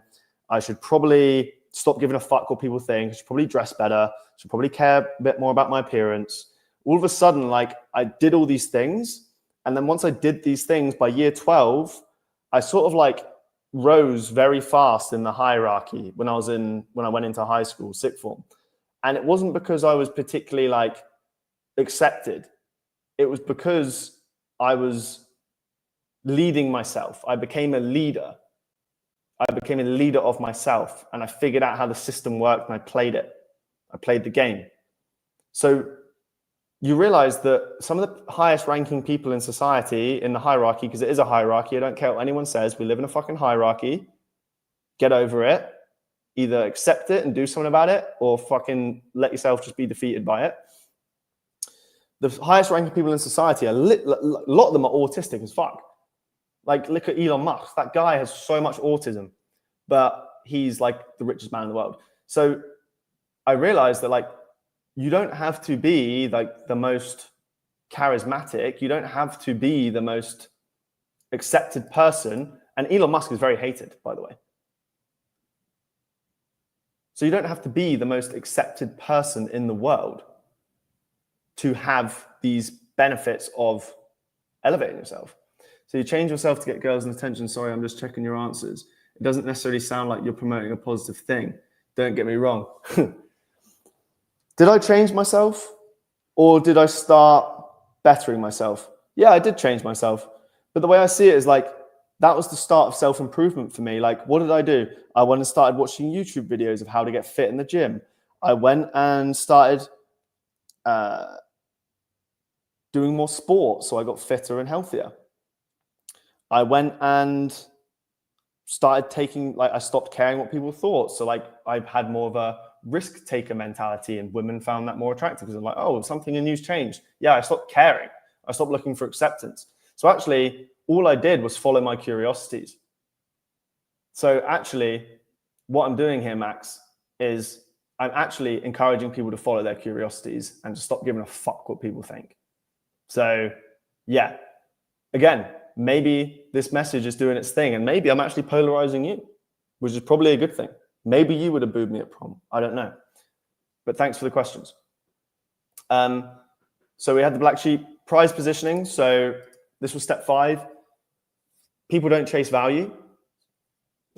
I should probably stop giving a fuck what people think. I should probably dress better. I should probably care a bit more about my appearance. All of a sudden, like I did all these things. And then once I did these things by year 12, I sort of like rose very fast in the hierarchy when I went into high school, sixth form. And it wasn't because I was particularly like accepted. It was because I was leading myself. I became a leader. I became a leader of myself, and I figured out how the system worked and I played it. I played the game. So you realize that some of the highest ranking people in society in the hierarchy, because it is a hierarchy, I don't care what anyone says, we live in a fucking hierarchy. Get over it. Either accept it and do something about it, or fucking let yourself just be defeated by it. The highest ranking people in society, a lot of them are autistic as fuck. Like, look at Elon Musk. That guy has so much autism, but he's like the richest man in the world. So I realized that like, you don't have to be like the most charismatic. You don't have to be the most accepted person. And Elon Musk is very hated, by the way. So you don't have to be the most accepted person in the world to have these benefits of elevating yourself. So you change yourself to get girls' attention. Sorry, I'm just checking your answers. It doesn't necessarily sound like you're promoting a positive thing. Don't get me wrong. Did I change myself, or did I start bettering myself? Yeah, I did change myself. But the way I see it is like, that was the start of self-improvement for me. Like, what did I do? I went and started watching YouTube videos of how to get fit in the gym. I went and started doing more sport, so I got fitter and healthier. I went and started I stopped caring what people thought. So like, I had more of a risk taker mentality, and women found that more attractive because I'm like, oh, something in you's changed. Yeah, I stopped caring. I stopped looking for acceptance. So actually, all I did was follow my curiosities. So actually, what I'm doing here, Max, is I'm actually encouraging people to follow their curiosities and to stop giving a fuck what people think. So yeah, again, maybe this message is doing its thing, and maybe I'm actually polarizing you, which is probably a good thing. Maybe you would have booed me at prom. I don't know. But thanks for the questions. So we had the black sheep prize positioning. So this was step 5. People don't chase value.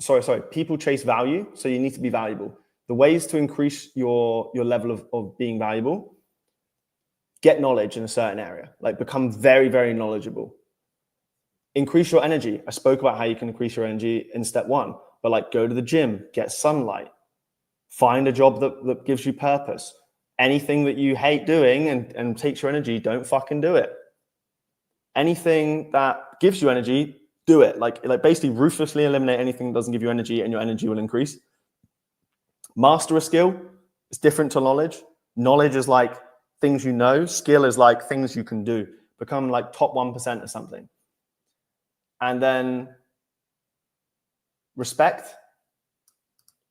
Sorry. People chase value. So you need to be valuable. The ways to increase your level of being valuable: get knowledge in a certain area, like become very, very knowledgeable. Increase your energy. I spoke about how you can increase your energy in step 1, but like, go to the gym, get sunlight, find a job that gives you purpose. Anything that you hate doing and takes your energy, don't fucking do it. Anything that gives you energy, do it. Like basically ruthlessly eliminate anything that doesn't give you energy, and your energy will increase. Master a skill. It's different to knowledge. Knowledge is like things you know. Skill is like things you can do. Become like top 1% of something. And then respect.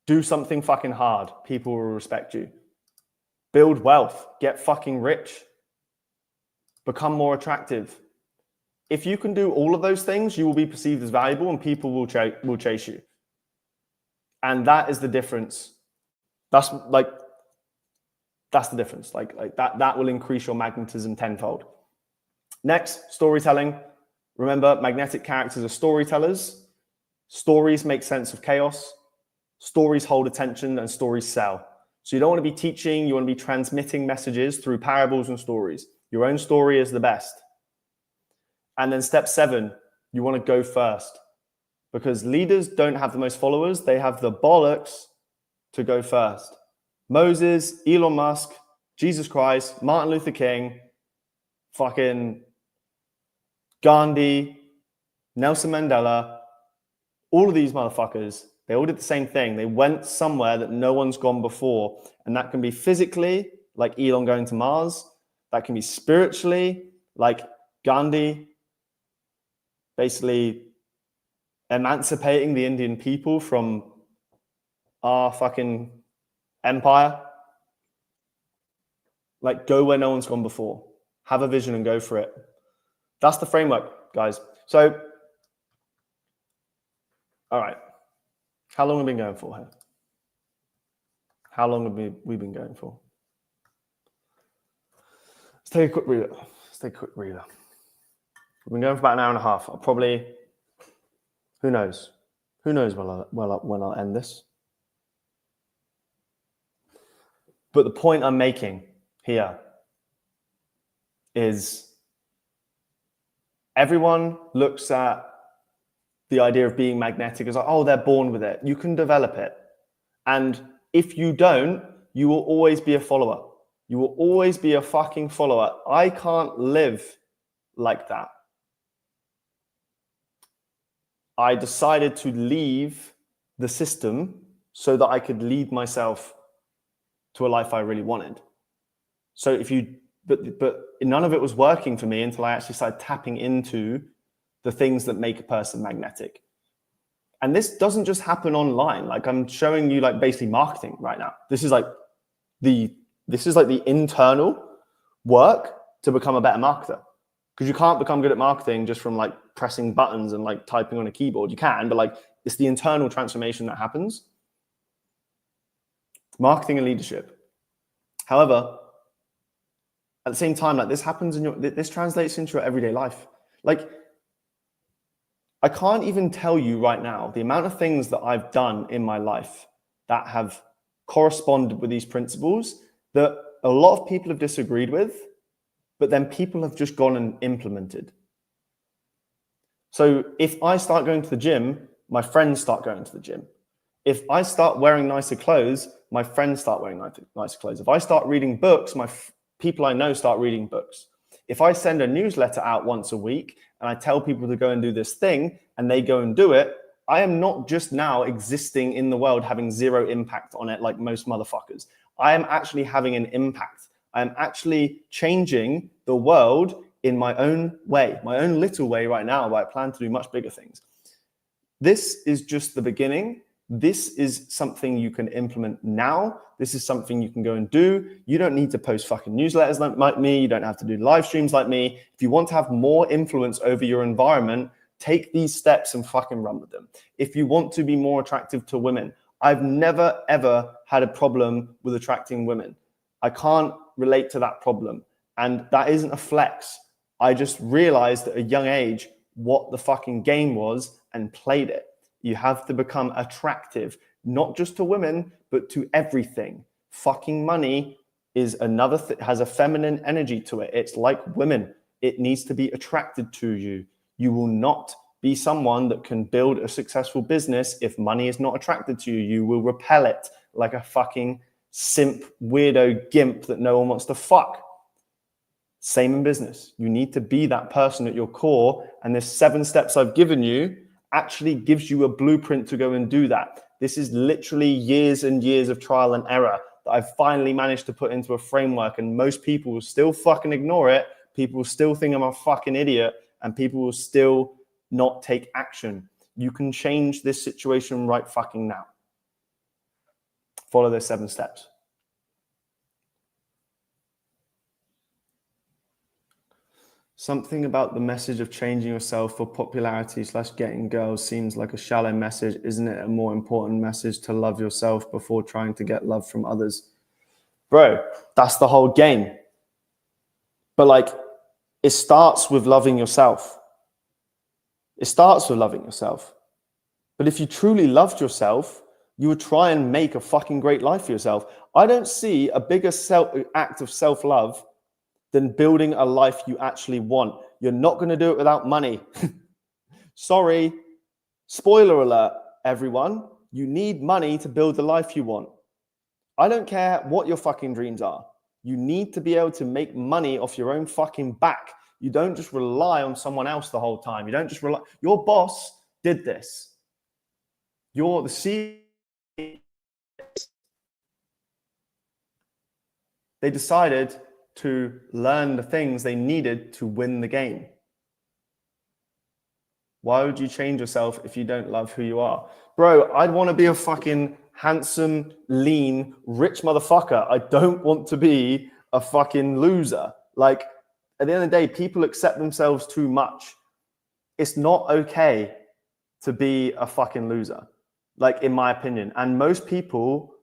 Do something fucking hard. People will respect you. Build wealth. Get fucking rich. Become more attractive. If you can do all of those things, you will be perceived as valuable and people will chase you. And that is the difference. That's the difference. Like that will increase your magnetism tenfold. Next, storytelling. Remember, magnetic characters are storytellers. Stories make sense of chaos. Stories hold attention and stories sell. So you don't want to be teaching, you want to be transmitting messages through parables and stories. Your own story is the best. And then step 7, you want to go first. Because leaders don't have the most followers, they have the bollocks to go first. Moses, Elon Musk, Jesus Christ, Martin Luther King, fucking Gandhi, Nelson Mandela, all of these motherfuckers, they all did the same thing. They went somewhere that no one's gone before. And that can be physically, like Elon going to Mars. That can be spiritually, like Gandhi basically emancipating the Indian people from our fucking empire. Like, go where no one's gone before. Have a vision and go for it. That's the framework, guys. So, all right. How long have we been going for here? How long have we been going for? Let's take a quick reader. We've been going for about an hour and a half. I'll probably, who knows? Who knows when I'll end this? But the point I'm making here is everyone looks at the idea of being magnetic as like, oh, they're born with it. You can develop it. And if you don't, you will always be a follower. You will always be a fucking follower. I can't live like that. I decided to leave the system so that I could lead myself to a life I really wanted. So but none of it was working for me until I actually started tapping into the things that make a person magnetic. And this doesn't just happen online. Like, I'm showing you like basically marketing right now. This is like the internal work to become a better marketer. Because you can't become good at marketing just from like pressing buttons and like typing on a keyboard. You can, but like it's the internal transformation that happens. Marketing and leadership. However, at the same time, like this happens this translates into your everyday life. Like, I can't even tell you right now the amount of things that I've done in my life that have corresponded with these principles that a lot of people have disagreed with, but then people have just gone and implemented. So if I start going to the gym, my friends start going to the gym. If I start wearing nicer clothes, my friends start wearing nicer clothes. If I start reading books, people I know start reading books. If I send a newsletter out once a week and I tell people to go and do this thing and they go and do it, I am not just now existing in the world having zero impact on it like most motherfuckers. I am actually having an impact. I am actually changing the world in my own way, my own little way right now, but I plan to do much bigger things. This is just the beginning. This is something you can implement now. This is something you can go and do. You don't need to post fucking newsletters like me. You don't have to do live streams like me. If you want to have more influence over your environment, take these steps and fucking run with them. If you want to be more attractive to women, I've never, ever had a problem with attracting women. I can't relate to that problem. And that isn't a flex. I just realized at a young age what the fucking game was and played it. You have to become attractive, not just to women, but to everything. Fucking money is has a feminine energy to it. It's like women. It needs to be attracted to you. You will not be someone that can build a successful business if money is not attracted to you. You will repel it like a fucking simp, weirdo gimp that no one wants to fuck. Same in business. You need to be that person at your core. And there's 7 steps I've given you actually gives you a blueprint to go and do that. This is literally years and years of trial and error that I've finally managed to put into a framework, and most people will still fucking ignore it. People will still think I'm a fucking idiot, and people will still not take action. You can change this situation right fucking now. Follow those 7 steps. Something about the message of changing yourself for popularity / getting girls seems like a shallow message. Isn't it a more important message to love yourself before trying to get love from others? Bro, that's the whole game. But like, it starts with loving yourself. It starts with loving yourself. But if you truly loved yourself, you would try and make a fucking great life for yourself. I don't see a bigger act of self-love than building a life you actually want. You're not going to do it without money. Sorry. Spoiler alert, everyone. You need money to build the life you want. I don't care what your fucking dreams are. You need to be able to make money off your own fucking back. You don't just rely on someone else the whole time. You don't just rely. Your boss did this. You're the CEO. They decided to learn the things they needed to win the game. Why would you change yourself if you don't love who you are? Bro, I'd want to be a fucking handsome, lean, rich motherfucker. I don't want to be a fucking loser. Like, at the end of the day, people accept themselves too much. It's not okay to be a fucking loser, like, in my opinion. And most people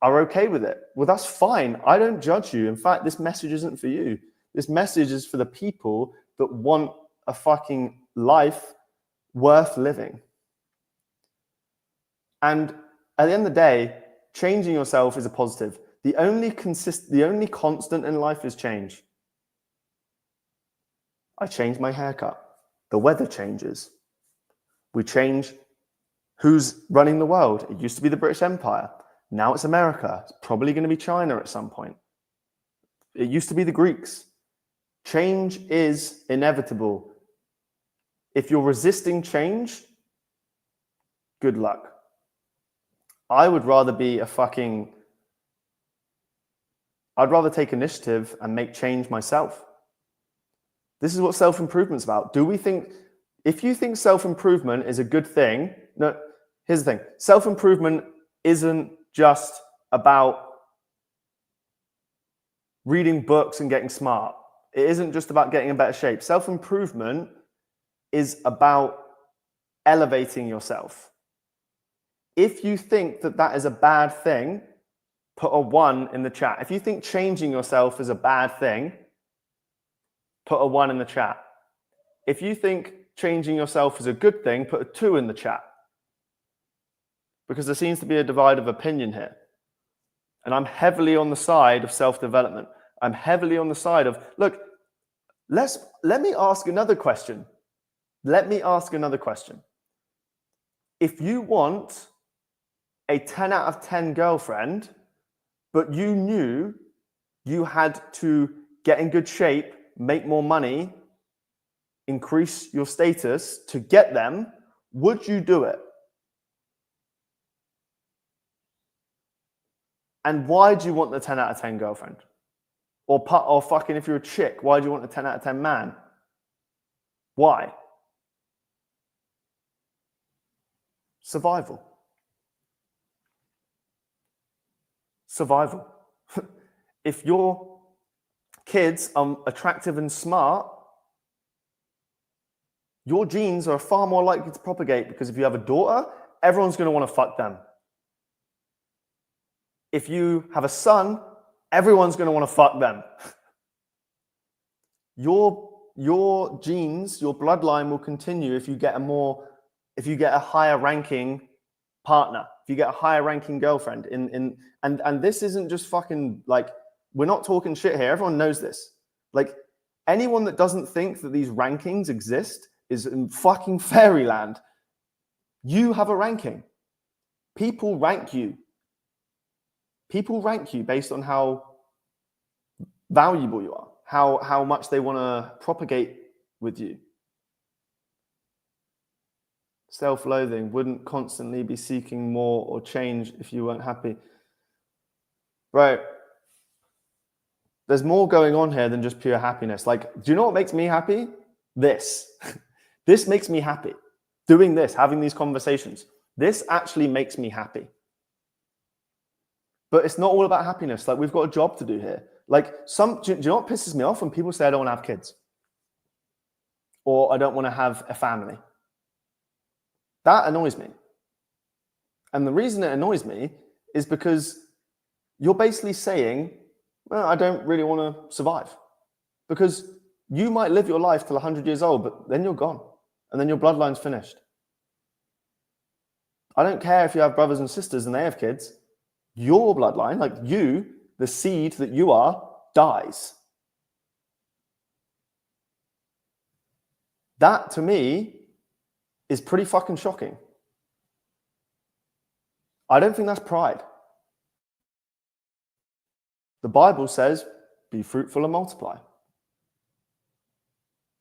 are okay with it. Well, that's fine. I don't judge you. In fact, this message isn't for you. This message is for the people that want a fucking life worth living. And at the end of the day, changing yourself is a positive. The only constant in life is change. I change my haircut. The weather changes. We change who's running the world. It used to be the British Empire. Now it's America. It's probably going to be China at some point. It used to be the Greeks. Change is inevitable. If you're resisting change, good luck. I would rather be I'd rather take initiative and make change myself. This is what self-improvement's about. If you think self-improvement is a good thing, no, here's the thing. Self-improvement isn't just about reading books and getting smart. It isn't just about getting in better shape. Self-improvement is about elevating yourself. If you think that that is a bad thing, put a 1 in the chat. If you think changing yourself is a bad thing, put a 1 in the chat. If you think changing yourself is a good thing, put a 2 in the chat. Because there seems to be a divide of opinion here. And I'm heavily on the side of self-development. I'm heavily on the side of, look, let me ask another question. Let me ask another question. If you want a 10 out of 10 girlfriend, but you knew you had to get in good shape, make more money, increase your status to get them, would you do it? And why do you want the 10 out of 10 girlfriend? Or fucking, if you're a chick, why do you want a 10 out of 10 man? Why? Survival. Survival. If your kids are attractive and smart, your genes are far more likely to propagate, because if you have a daughter, everyone's going to want to fuck them. If you have a son, everyone's going to want to fuck them. Your genes, your bloodline will continue if you get a higher ranking partner, if you get a higher ranking girlfriend. And this isn't just fucking, like, we're not talking shit here. Everyone knows this. Like, anyone that doesn't think that these rankings exist is in fucking fairyland. You have a ranking. People rank you. People rank you based on how valuable you are, how much they want to propagate with you. Self-loathing, wouldn't constantly be seeking more or change if you weren't happy. Right. There's more going on here than just pure happiness. Like, do you know what makes me happy? This. This makes me happy. Doing this, having these conversations, this actually makes me happy. But it's not all about happiness. Like, we've got a job to do here. Like, do you know what pisses me off? When people say I don't want to have kids, or I don't want to have a family. That annoys me. And the reason it annoys me is because you're basically saying, well, I don't really want to survive. Because you might live your life till 100 years old, but then you're gone. And then your bloodline's finished. I don't care if you have brothers and sisters and they have kids. Your bloodline, like you, the seed that you are, dies. That, to me, is pretty fucking shocking. I don't think that's pride. The Bible says, be fruitful and multiply.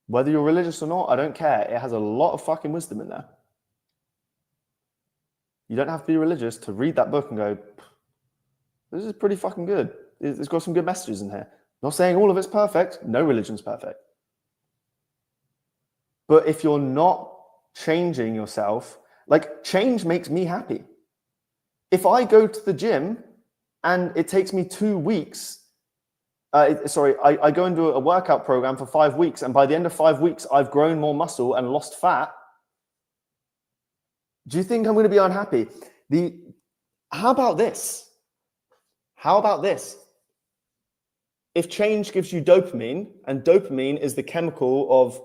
Whether you're religious or not, I don't care. It has a lot of fucking wisdom in there. You don't have to be religious to read that book and go, this is pretty fucking good. It's got some good messages in here. Not saying all of it's perfect. No religion's perfect. But if you're not changing yourself, like, change makes me happy. If I go to the gym and it takes me 2 weeks, I go into a workout program for 5 weeks, and by the end of 5 weeks, I've grown more muscle and lost fat, do you think I'm going to be unhappy? How about this? How about this? If change gives you dopamine, and dopamine is the chemical of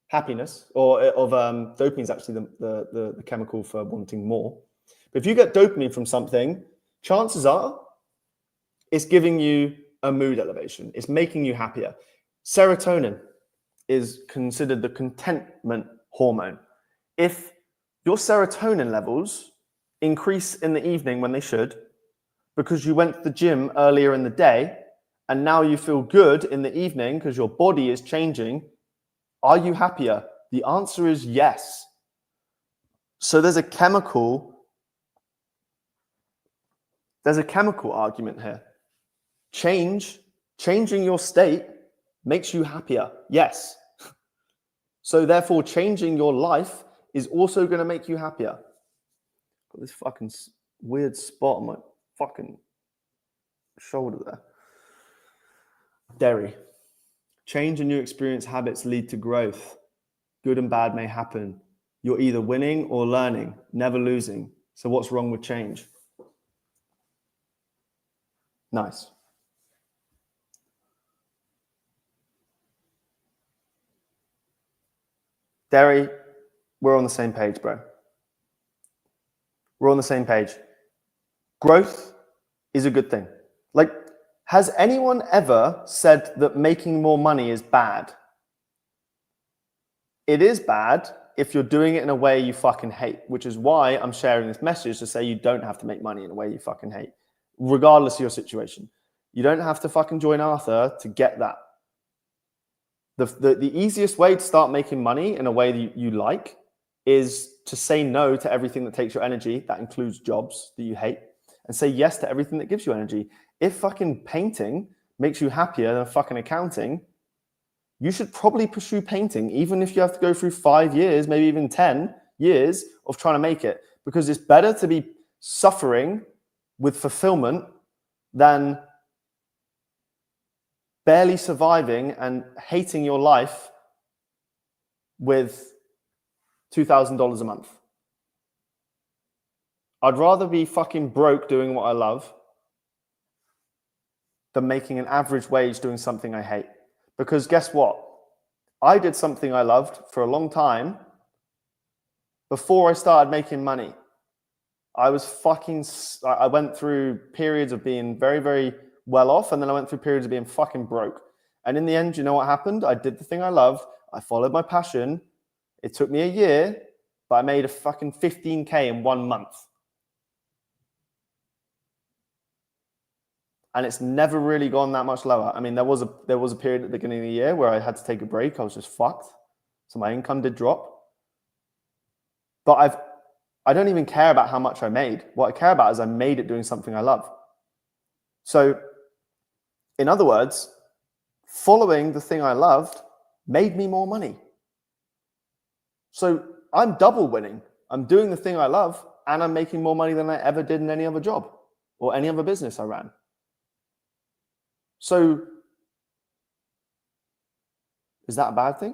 happiness, or of dopamine is actually the chemical for wanting more. But if you get dopamine from something, chances are it's giving you a mood elevation. It's making you happier. Serotonin is considered the contentment hormone. If your serotonin levels increase in the evening when they should, because you went to the gym earlier in the day, and now you feel good in the evening because your body is changing, are you happier? The answer is yes. So there's a chemical argument here. Changing your state makes you happier. Yes. So therefore, changing your life is also going to make you happier. Got this fucking weird spot on my fucking shoulder there. Derry. Change in your experience habits lead to growth. Good and bad may happen. You're either winning or learning, never losing. So what's wrong with change? Nice. Derry, we're on the same page, bro. We're on the same page. Growth is a good thing. Like, has anyone ever said that making more money is bad? It is bad if you're doing it in a way you fucking hate, which is why I'm sharing this message to say you don't have to make money in a way you fucking hate, regardless of your situation. You don't have to fucking join Arthur to get that. The easiest way to start making money in a way that you like is to say no to everything that takes your energy. That includes jobs that you hate, and say yes to everything that gives you energy. If fucking painting makes you happier than fucking accounting, you should probably pursue painting, even if you have to go through 5 years, maybe even 10 years of trying to make it, because it's better to be suffering with fulfillment than barely surviving and hating your life with $2,000 a month. I'd rather be fucking broke doing what I love than making an average wage doing something I hate. Because guess what? I did something I loved for a long time before I started making money. I went through periods of being very, very well off, and then I went through periods of being fucking broke. And in the end, you know what happened? I did the thing I loved. I followed my passion. It took me a year, but I made a fucking 15K in 1 month. And it's never really gone that much lower. I mean, there was a period at the beginning of the year where I had to take a break. I was just fucked. So my income did drop. But I don't even care about how much I made. What I care about is I made it doing something I love. So, in other words, following the thing I loved made me more money. So I'm double winning. I'm doing the thing I love, and I'm making more money than I ever did in any other job or any other business I ran. So is that a bad thing?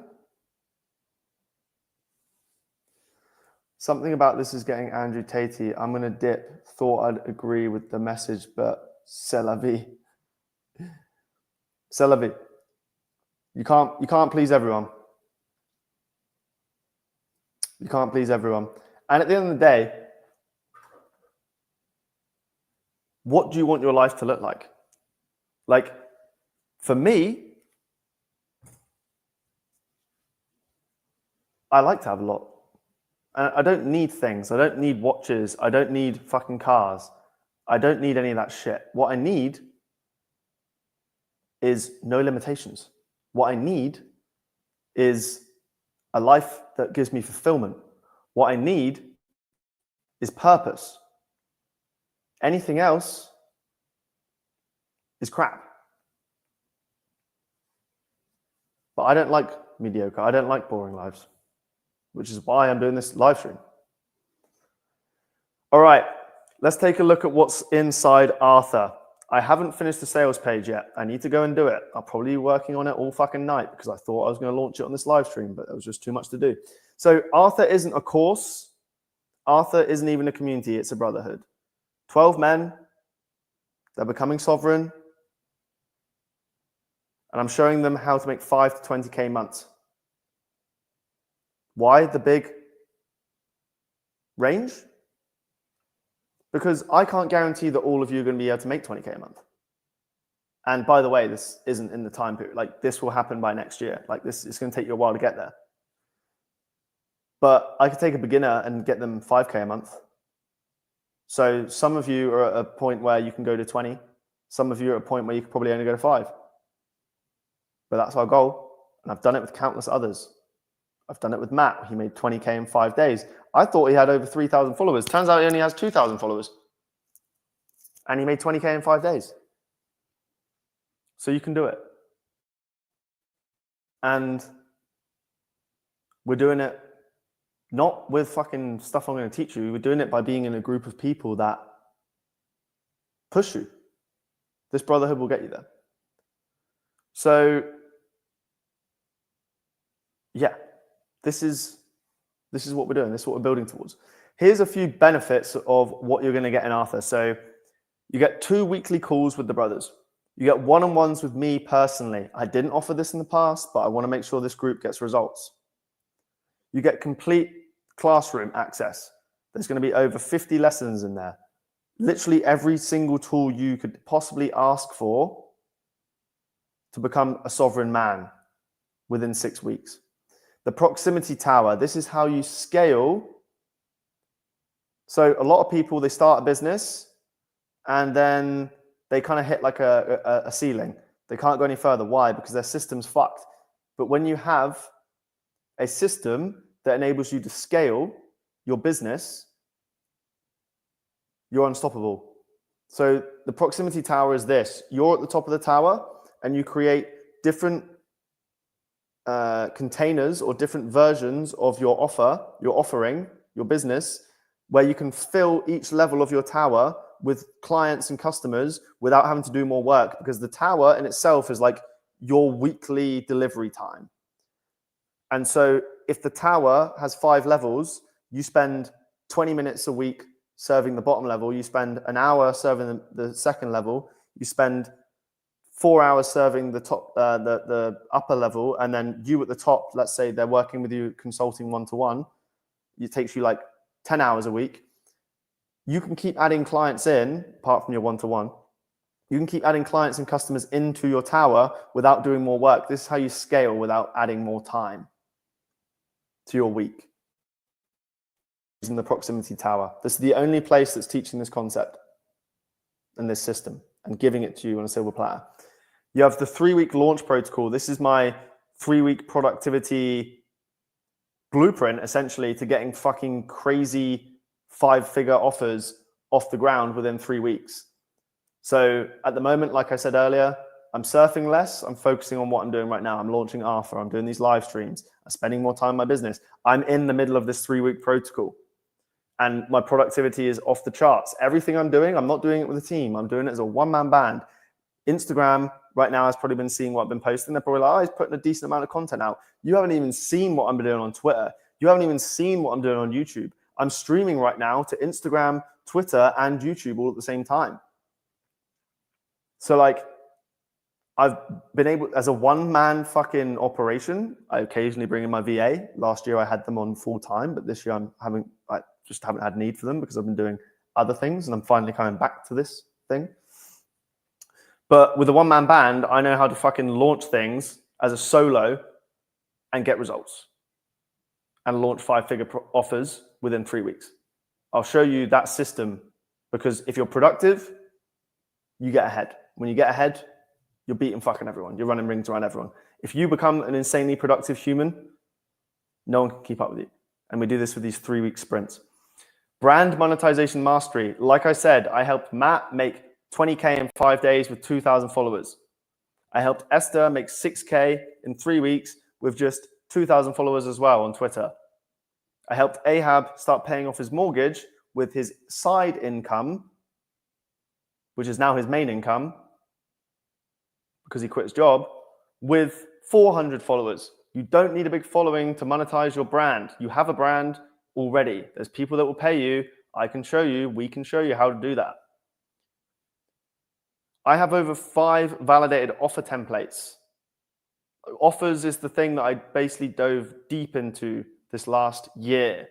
Something about this is getting Andrew Tatey. I'm going to dip. Thought I'd agree with the message, but c'est la vie. C'est la vie. You can't please everyone. You can't please everyone. And at the end of the day, what do you want your life to look like? Like, for me, I like to have a lot. And I don't need things. I don't need watches. I don't need fucking cars. I don't need any of that shit. What I need is no limitations. What I need is a life that gives me fulfillment. What I need is purpose. Anything else is crap. But I don't like mediocre. I don't like boring lives, which is why I'm doing this live stream. All right, let's take a look at what's inside Arthur. I haven't finished the sales page yet. I need to go and do it. I'll probably be working on it all fucking night because I thought I was going to launch it on this live stream, but there was just too much to do. So Arthur isn't a course. Arthur isn't even a community. It's a brotherhood. 12 men. They're becoming sovereign. And I'm showing them how to make 5 to 20K months. Why the big range? Because I can't guarantee that all of you are going to be able to make 20K a month. And by the way, this isn't in the time period. Like, this will happen by next year. Like, this, it's going to take you a while to get there. But I could take a beginner and get them 5K a month. So some of you are at a point where you can go to 20. Some of you are at a point where you could probably only go to 5. But that's our goal. And I've done it with countless others. I've done it with Matt. He made 20K in 5 days. I thought he had over 3,000 followers. Turns out he only has 2,000 followers. And he made 20K in 5 days. So you can do it. And we're doing it not with fucking stuff I'm going to teach you. We're doing it by being in a group of people that push you. This brotherhood will get you there. So, yeah, this is what we're doing. This is what we're building towards. Here's a few benefits of what you're going to get in Arthur. So you get 2 weekly calls with the brothers. You get one-on-ones with me personally. I didn't offer this in the past, but I want to make sure this group gets results. You get complete classroom access. There's going to be over 50 lessons in there. Literally every single tool you could possibly ask for to become a sovereign man within 6 weeks. The proximity tower, this is how you scale. So a lot of people, they start a business and then they kind of hit like a ceiling. They can't go any further. Why? Because their system's fucked. But when you have a system that enables you to scale your business, you're unstoppable. So the proximity tower is this. You're at the top of the tower and you create different containers or different versions of your offer, your offering, your business, where you can fill each level of your tower with clients and customers without having to do more work, because the tower in itself is like your weekly delivery time. And so if the tower has 5 levels, you spend 20 minutes a week serving the bottom level, you spend an hour serving the second level, you spend 4 hours serving the top, the upper level, and then you at the top, let's say they're working with you consulting one-to-one, it takes you like 10 hours a week. You can keep adding clients in, apart from your one-to-one. You can keep adding clients and customers into your tower without doing more work. This is how you scale without adding more time to your week. Using the proximity tower. This is the only place that's teaching this concept and this system and giving it to you on a silver platter. You have the 3-week launch protocol. This is my 3-week productivity blueprint, essentially, to getting fucking crazy 5-figure offers off the ground within 3 weeks. So at the moment, like I said earlier, I'm surfing less. I'm focusing on what I'm doing right now. I'm launching Arthur. I'm doing these live streams. I'm spending more time in my business. I'm in the middle of this 3-week protocol and my productivity is off the charts. Everything I'm doing, I'm not doing it with a team. I'm doing it as a one-man band. Instagram right now has probably been seeing what I've been posting. They're probably like, oh, he's putting a decent amount of content out. You haven't even seen what I'm doing on Twitter. You haven't even seen what I'm doing on YouTube. I'm streaming right now to Instagram, Twitter, and YouTube all at the same time. So like, I've been able, as a one-man fucking operation, I occasionally bring in my VA. Last year I had them on full time, but this year I just haven't had need for them because I've been doing other things and I'm finally coming back to this thing. But with a one-man band, I know how to fucking launch things as a solo and get results and launch 5-figure offers within 3 weeks. I'll show you that system because if you're productive, you get ahead. When you get ahead, you're beating fucking everyone. You're running rings around everyone. If you become an insanely productive human, no one can keep up with you. And we do this with these 3-week sprints. Brand monetization mastery. Like I said, I helped Matt make 20K in 5 days with 2,000 followers. I helped Esther make 6K in 3 weeks with just 2,000 followers as well on Twitter. I helped Ahab start paying off his mortgage with his side income, which is now his main income because he quit his job, with 400 followers. You don't need a big following to monetize your brand. You have a brand already. There's people that will pay you. I can show you, we can show you how to do that. I have over 5 validated offer templates. Offers is the thing that I basically dove deep into this last year.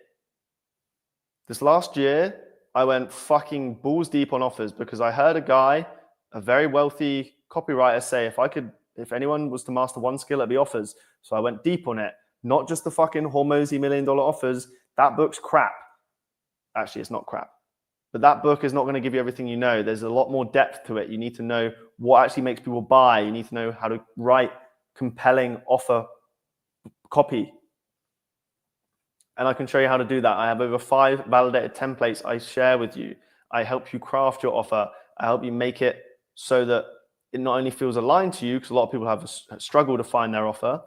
This last year, I went fucking balls deep on offers because I heard a guy, a very wealthy copywriter, say, if anyone was to master one skill, it'd be offers. So I went deep on it, not just the fucking Hormozy $1 million offers. That book's crap. Actually, it's not crap. But that book is not going to give you everything you know. There's a lot more depth to it. You need to know what actually makes people buy. You need to know how to write compelling offer copy. And I can show you how to do that. I have over 5 validated templates I share with you. I help you craft your offer. I help you make it so that it not only feels aligned to you, because a lot of people have a struggle to find their offer,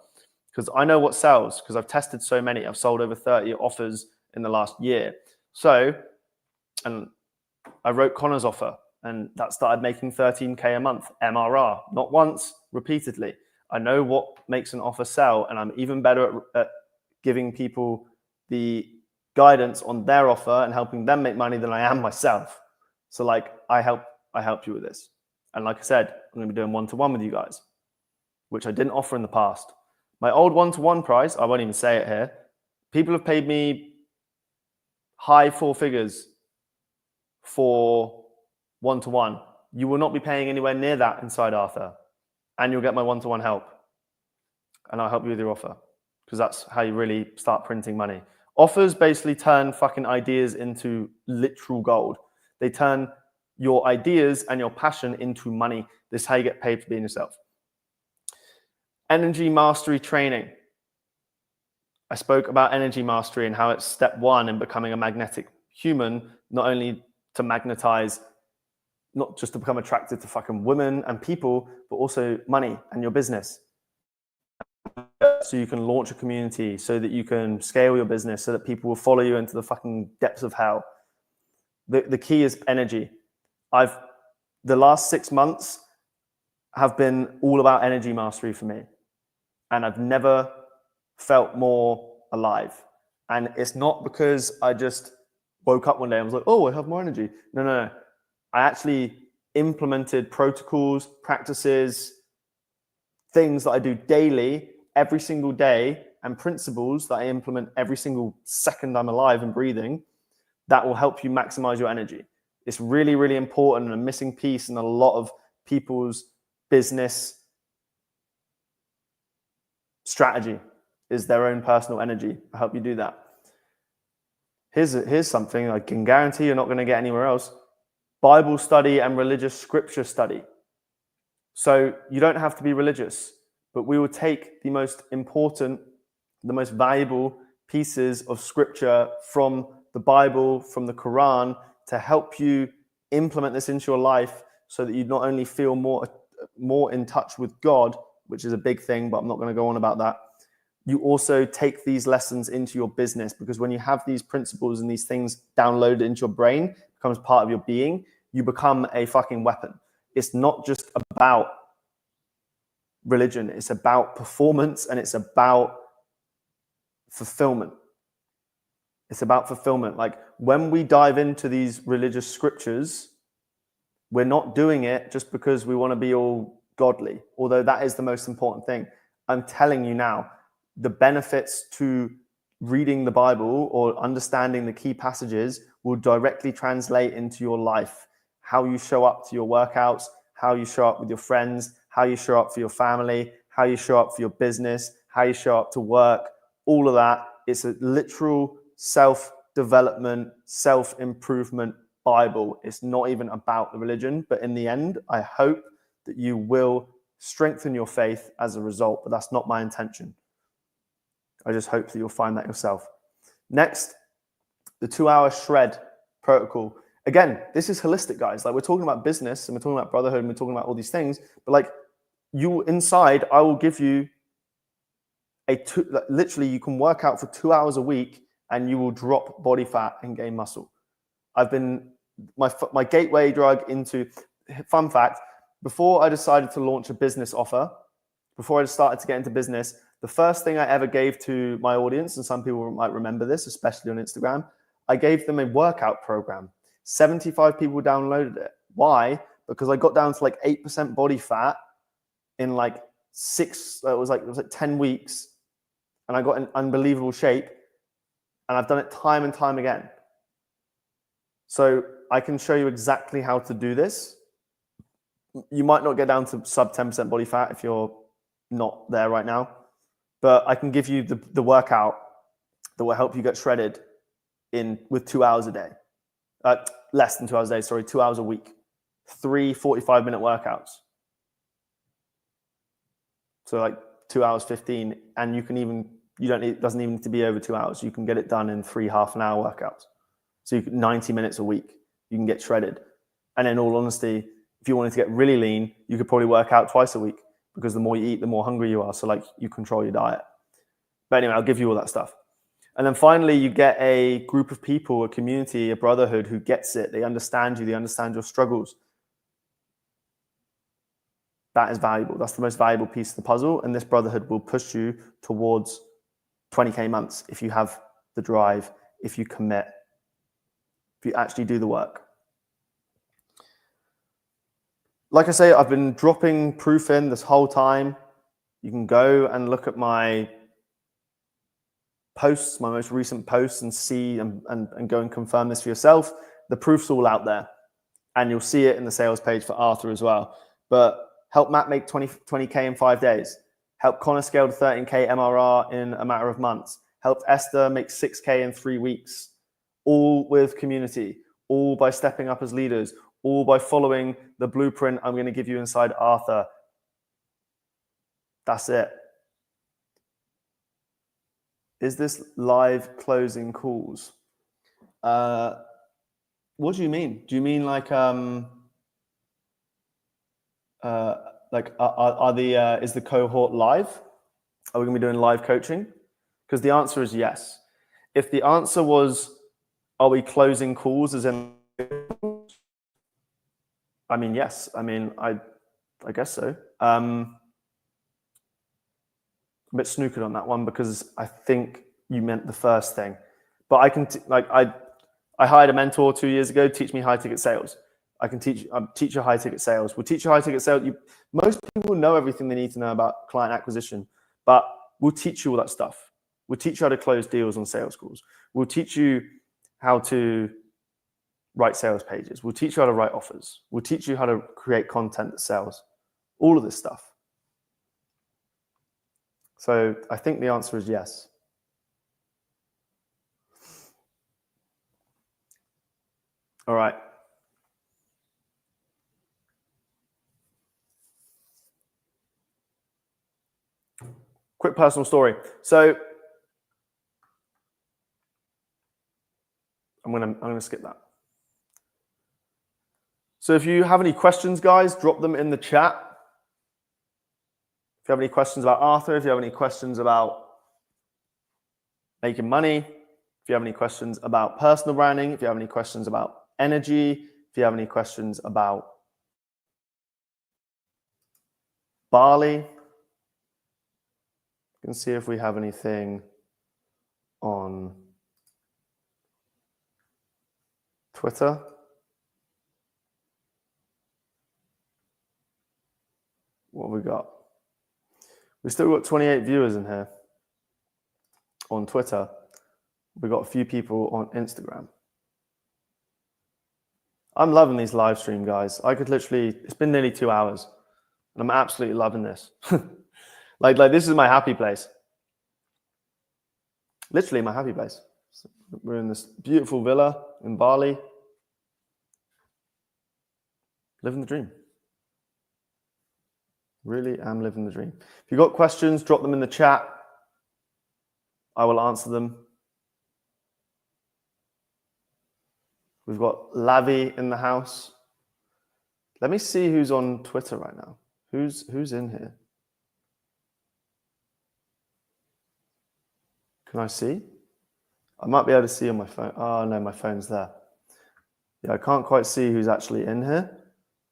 because I know what sells, because I've tested so many. I've sold over 30 offers in the last year. So, and I wrote Connor's offer, and that started making 13K a month, MRR, not once, repeatedly. I know what makes an offer sell, and I'm even better at giving people the guidance on their offer and helping them make money than I am myself. So like, I help you with this. And like I said, I'm going to be doing one-to-one with you guys, which I didn't offer in the past. My old one-to-one price, I won't even say it here. People have paid me high 4 figures for one-to-one. You will not be paying anywhere near that inside Arthur. And you'll get my one-to-one help. And I'll help you with your offer, because that's how you really start printing money. Offers basically turn fucking ideas into literal gold. They turn your ideas and your passion into money. This is how you get paid for being yourself. Energy mastery training. I spoke about energy mastery and how it's step 1 in becoming a magnetic human, not only to magnetize, not just to become attracted to fucking women and people, but also money and your business. So you can launch a community, so that you can scale your business, so that people will follow you into the fucking depths of hell. The key is energy. The last 6 months have been all about energy mastery for me. And I've never felt more alive. And it's not because I just woke up one day and was like, oh, I have more energy. No. I actually implemented protocols, practices, things that I do daily, every single day, and principles that I implement every single second I'm alive and breathing that will help you maximize your energy. It's really, really important and a missing piece in a lot of people's business strategy is their own personal energy. I help you do that. Here's something I can guarantee you're not going to get anywhere else. Bible study and religious scripture study. So you don't have to be religious, but we will take the most important, the most valuable pieces of scripture from the Bible, from the Quran, to help you implement this into your life so that you not only feel more more in touch with God, which is a big thing, but I'm not going to go on about that. You also take these lessons into your business, because when you have these principles and these things downloaded into your brain, becomes part of your being, you become a fucking weapon. It's not just about religion. It's about performance, and it's about fulfillment. It's about fulfillment. Like when we dive into these religious scriptures, we're not doing it just because we want to be all godly, although that is the most important thing. I'm telling you now, the benefits to reading the Bible or understanding the key passages will directly translate into your life. How you show up to your workouts, how you show up with your friends, how you show up for your family, how you show up for your business, how you show up to work, all of that. It's a literal self-development, self-improvement Bible. It's not even about the religion, but in the end, I hope that you will strengthen your faith as a result, but that's not my intention. I just hope that you'll find that yourself. Next, the 2-hour shred protocol. Again, this is holistic, guys. Like we're talking about business and we're talking about brotherhood and we're talking about all these things, but like you inside, I will give you literally you can work out for 2 hours a week and you will drop body fat and gain muscle. I've been, my gateway drug into, fun fact, before I decided to launch a business offer, before I started to get into business, the first thing I ever gave to my audience, and some people might remember this, especially on Instagram, I gave them a workout program. 75 people downloaded it. Why? Because I got down to like 8% body fat in like it was like 10 weeks, and I got in unbelievable shape, and I've done it time and time again. So I can show you exactly how to do this. You might not get down to sub 10% body fat if you're not there right now, but I can give you the workout that will help you get shredded with 2 hours a day. Less than 2 hours a day, sorry, 2 hours a week. 3 45-minute workouts. So like 2 hours 15, and it doesn't even need to be over 2 hours. You can get it done in 3 half-an-hour workouts. So 90 minutes a week, you can get shredded. And in all honesty, if you wanted to get really lean, you could probably work out twice a week, because the more you eat, the more hungry you are. So like you control your diet. But anyway, I'll give you all that stuff. And then finally, you get a group of people, a community, a brotherhood who gets it. They understand you. They understand your struggles. That is valuable. That's the most valuable piece of the puzzle. And this brotherhood will push you towards 20K months if you have the drive, if you commit, if you actually do the work. Like I say, I've been dropping proof in this whole time. You can go and look at my posts, my most recent posts, and see and go and confirm this for yourself. The proof's all out there, and you'll see it in the sales page for Arthur as well. But help Matt make 20K in 5 days. Help Connor scale to 13K MRR in a matter of months. Helped Esther make 6K in 3 weeks. All with community, all by stepping up as leaders, all by following the blueprint I'm going to give you inside Arthur. That's it. Is this live closing calls? What do you mean? Do you mean like is the cohort live? Are we going to be doing live coaching? Because the answer is yes. If the answer was, are we closing calls as in, I mean, yes. I mean, I guess so. I'm a bit snookered on that one, because I think you meant the first thing. But I can I hired a mentor 2 years ago to teach me high ticket sales. I can teach you high ticket sales. We'll teach you high ticket sales. Most people know everything they need to know about client acquisition, but we'll teach you all that stuff. We'll teach you how to close deals on sales calls. We'll teach you how to write sales pages. We'll teach you how to write offers. We'll teach you how to create content that sells. All of this stuff. So I think the answer is yes. All right. Quick personal story. So I'm gonna skip that. So if you have any questions, guys, drop them in the chat. If you have any questions about Arthur, if you have any questions about making money, if you have any questions about personal branding, if you have any questions about energy, if you have any questions about Bali, you can see if we have anything on Twitter. What have we got? We still got 28 viewers in here on Twitter. We got a few people on Instagram. I'm loving these live stream, guys. I could literally, it's been nearly 2 hours and I'm absolutely loving this. like this is my happy place. Literally my happy place. We're in this beautiful villa in Bali. Living the dream. Really am living the dream. If you've got questions, drop them in the chat. I will answer them. We've got Lavi in the house. Let me see who's on Twitter right now. Who's in here? Can I see? I might be able to see on my phone. Oh no, my phone's there. Yeah, I can't quite see who's actually in here.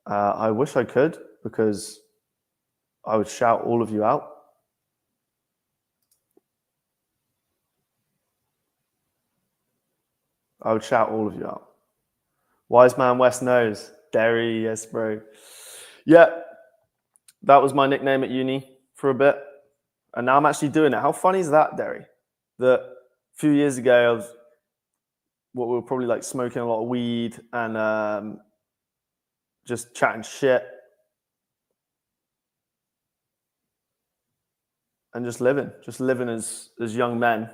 I wish I could, because I would shout all of you out. I would shout all of you out. Wise Man West knows. Derry, yes, bro. Yeah, that was my nickname at uni for a bit. And now I'm actually doing it. How funny is that, Derry? That a few years ago, I was what we were probably like smoking a lot of weed and just chatting shit and just living as young men.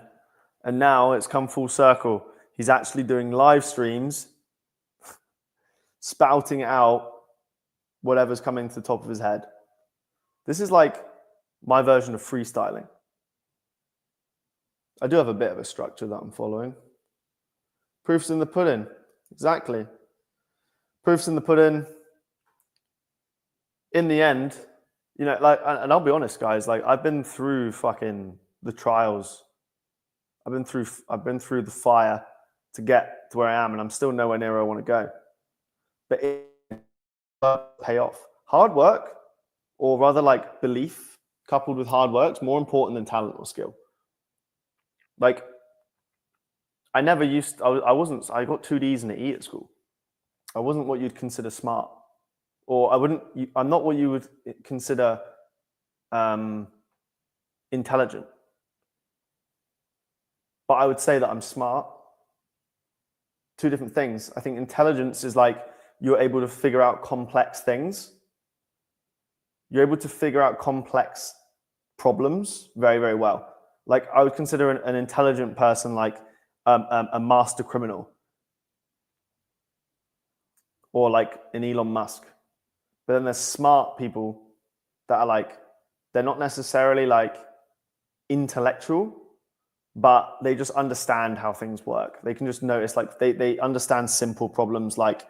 And now it's come full circle. He's actually doing live streams, spouting out whatever's coming to the top of his head. This is like my version of freestyling. I do have a bit of a structure that I'm following. Proof's in the pudding. Exactly. Proof's in the pudding. In the end, you know, like, and I'll be honest, guys, like I've been through fucking the trials. I've been through the fire to get to where I am, and I'm still nowhere near where I want to go. But it pay off. Hard work, or rather like belief coupled with hard work, is more important than talent or skill. Like, I never used, I got 2 Ds and an E at school. I wasn't what you'd consider smart. Or I'm not what you would consider intelligent. But I would say that I'm smart. 2 different things. I think intelligence is like you're able to figure out complex things. You're able to figure out complex problems very, very well. Like I would consider an intelligent person like a master criminal, or like an Elon Musk. But then there's smart people that are like, they're not necessarily like intellectual, but they just understand how things work. They can just notice, like they understand simple problems like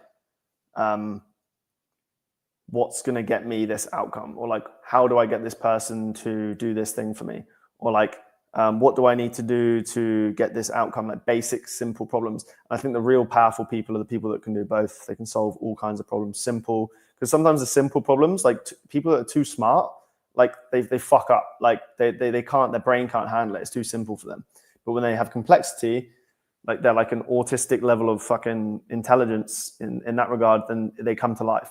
what's going to get me this outcome, or like how do I get this person to do this thing for me, or like what do I need to do to get this outcome, like basic simple problems. And I think the real powerful people are the people that can do both. They can solve all kinds of problems simple, because sometimes the simple problems, like people that are too smart, like they fuck up, like they can't, their brain can't handle it. It's too simple for them. But when they have complexity, like they're like an autistic level of fucking intelligence in that regard, then they come to life.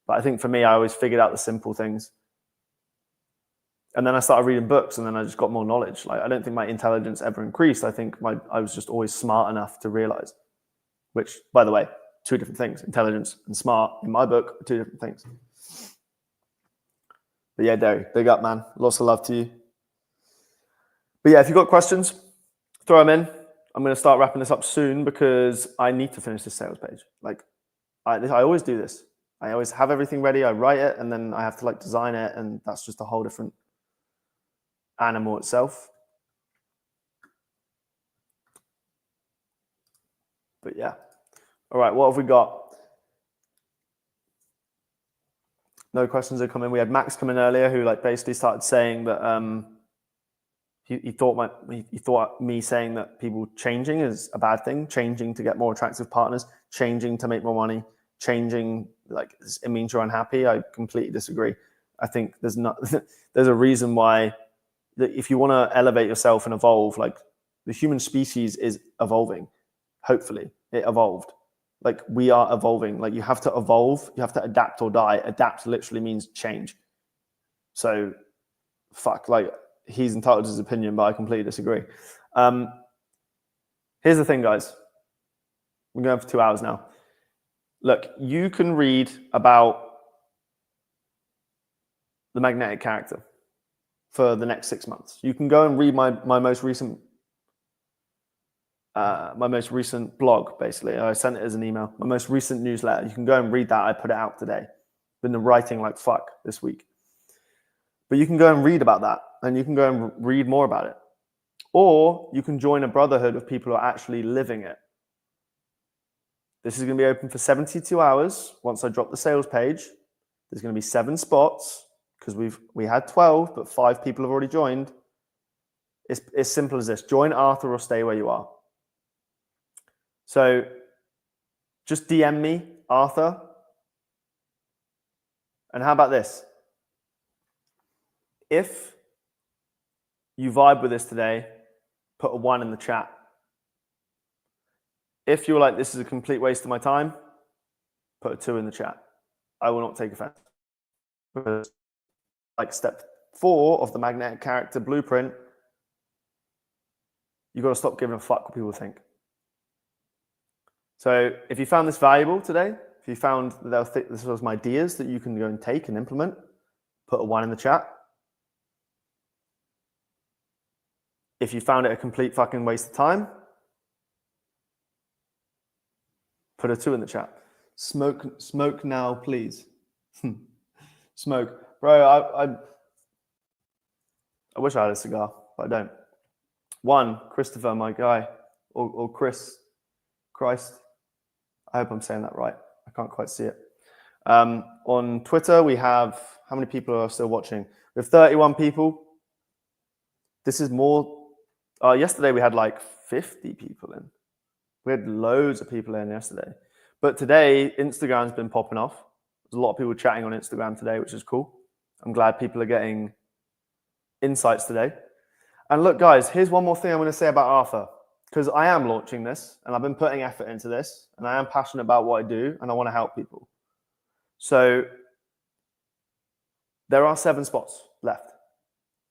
But I think for me, I always figured out the simple things. And then I started reading books, and then I just got more knowledge. Like I don't think my intelligence ever increased. I think I was just always smart enough to realize, which, by the way, 2 different things. Intelligence and smart in my book are 2 different things. But yeah, Derry, big up, man. Lots of love to you. But yeah, if you've got questions, throw them in. I'm going to start wrapping this up soon because I need to finish this sales page. Like I always do this. I always have everything ready. I write it, and then I have to like design it, and that's just a whole different animal itself. But yeah. All right, what have we got? No questions are coming. We had Max come in earlier who like basically started saying that he thought me saying that people changing is a bad thing, changing to get more attractive partners, changing to make more money, changing like it means you're unhappy. I completely disagree. I think there's a reason why if you want to elevate yourself and evolve, like the human species is evolving. Hopefully it evolved. Like we are evolving. Like you have to evolve, you have to adapt or die. Adapt literally means change. So fuck, like he's entitled to his opinion, but I completely disagree. Here's the thing, guys. We're going for 2 hours now. Look, you can read about the magnetic character for the next 6 months. You can go and read my most recent blog, basically. I sent it as an email. My most recent newsletter. You can go and read that. I put it out today. Been writing like fuck this week. But you can go and read about that, and you can go and read more about it. Or you can join a brotherhood of people who are actually living it. This is going to be open for 72 hours. Once I drop the sales page, there's going to be 7 spots because we had 12, but 5 people have already joined. It's as simple as this. Join Arthur or stay where you are. So just DM me, Arthur. And how about this? If you vibe with this today, put a 1 in the chat. If you're like, this is a complete waste of my time, put a 2 in the chat. I will not take offense. Because like step 4 of the magnetic character blueprint, you've got to stop giving a fuck what people think. So if you found this valuable today, if you found that this was some ideas that you can go and take and implement, put a 1 in the chat. If you found it a complete fucking waste of time, put a 2 in the chat. Smoke now, please. Smoke. Bro, I wish I had a cigar, but I don't. 1, Christopher, my guy, or Christ. I hope I'm saying that right. I can't quite see it. On Twitter, we have, how many people are still watching? We have 31 people. This is more. Yesterday, we had like 50 people in. We had loads of people in yesterday. But today, Instagram's been popping off. There's a lot of people chatting on Instagram today, which is cool. I'm glad people are getting insights today. And look, guys, here's one more thing I'm going to say about Arthur. Because I am launching this, and I've been putting effort into this, and I am passionate about what I do, and I want to help people. So there are 7 spots left.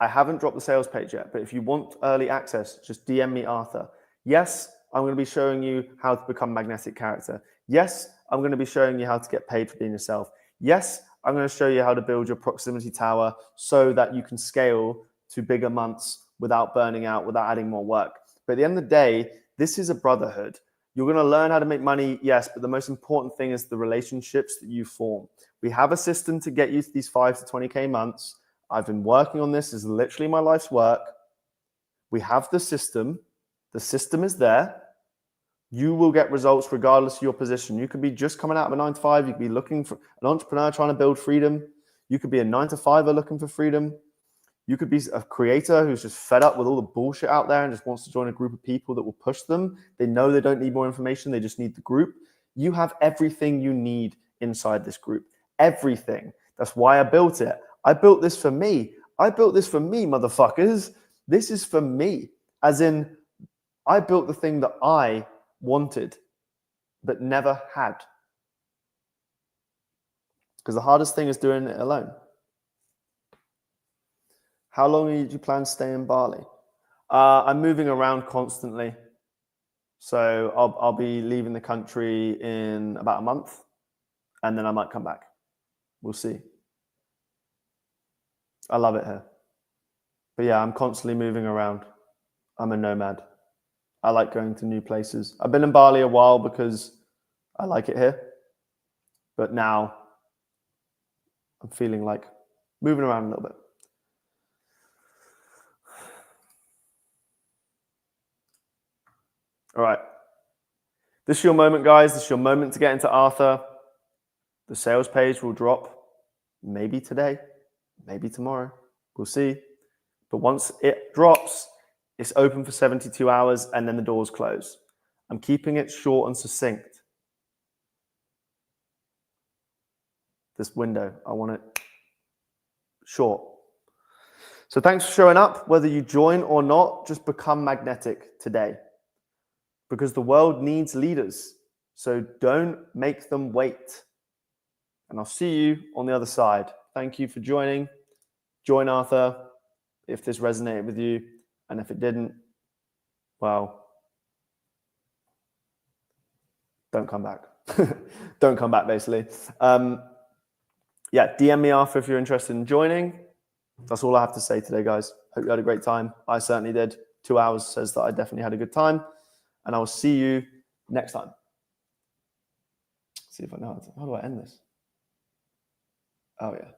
I haven't dropped the sales page yet, but if you want early access, just DM me, Arthur. Yes, I'm going to be showing you how to become magnetic character. Yes, I'm going to be showing you how to get paid for being yourself. Yes, I'm going to show you how to build your proximity tower so that you can scale to bigger months without burning out, without adding more work. But at the end of the day, this is a brotherhood. You're going to learn how to make money, yes, but the most important thing is the relationships that you form. We have a system to get you to these 5 to 20K months. I've been working on this. This is literally my life's work. We have the system. The system is there. You will get results regardless of your position. You could be just coming out of a 9 to 5. You could be looking for an entrepreneur trying to build freedom. You could be a 9 to 5er looking for freedom. You could be a creator who's just fed up with all the bullshit out there and just wants to join a group of people that will push them. They know they don't need more information. They just need the group. You have everything you need inside this group. Everything. That's why I built it. I built this for me. I built this for me, motherfuckers. This is for me. As in, I built the thing that I wanted, but never had. Because the hardest thing is doing it alone. How long do you plan to stay in Bali? I'm moving around constantly. So I'll be leaving the country in about a month, and then I might come back. We'll see. I love it here. But yeah, I'm constantly moving around. I'm a nomad. I like going to new places. I've been in Bali a while because I like it here. But now I'm feeling like moving around a little bit. All right. This is your moment, guys. This is your moment to get into Arthur. The sales page will drop maybe today, maybe tomorrow. We'll see. But once it drops, it's open for 72 hours and then the doors close. I'm keeping it short and succinct. This window, I want it short. So thanks for showing up. Whether you join or not, just become magnetic today, because the world needs leaders. So don't make them wait. And I'll see you on the other side. Thank you for joining. Join Arthur if this resonated with you. And if it didn't, well, don't come back. Don't come back, basically. Yeah, DM me Arthur if you're interested in joining. That's all I have to say today, guys. Hope you had a great time. I certainly did. 2 hours says that I definitely had a good time. And I will see you next time. See if I know how do I end this? Oh, yeah.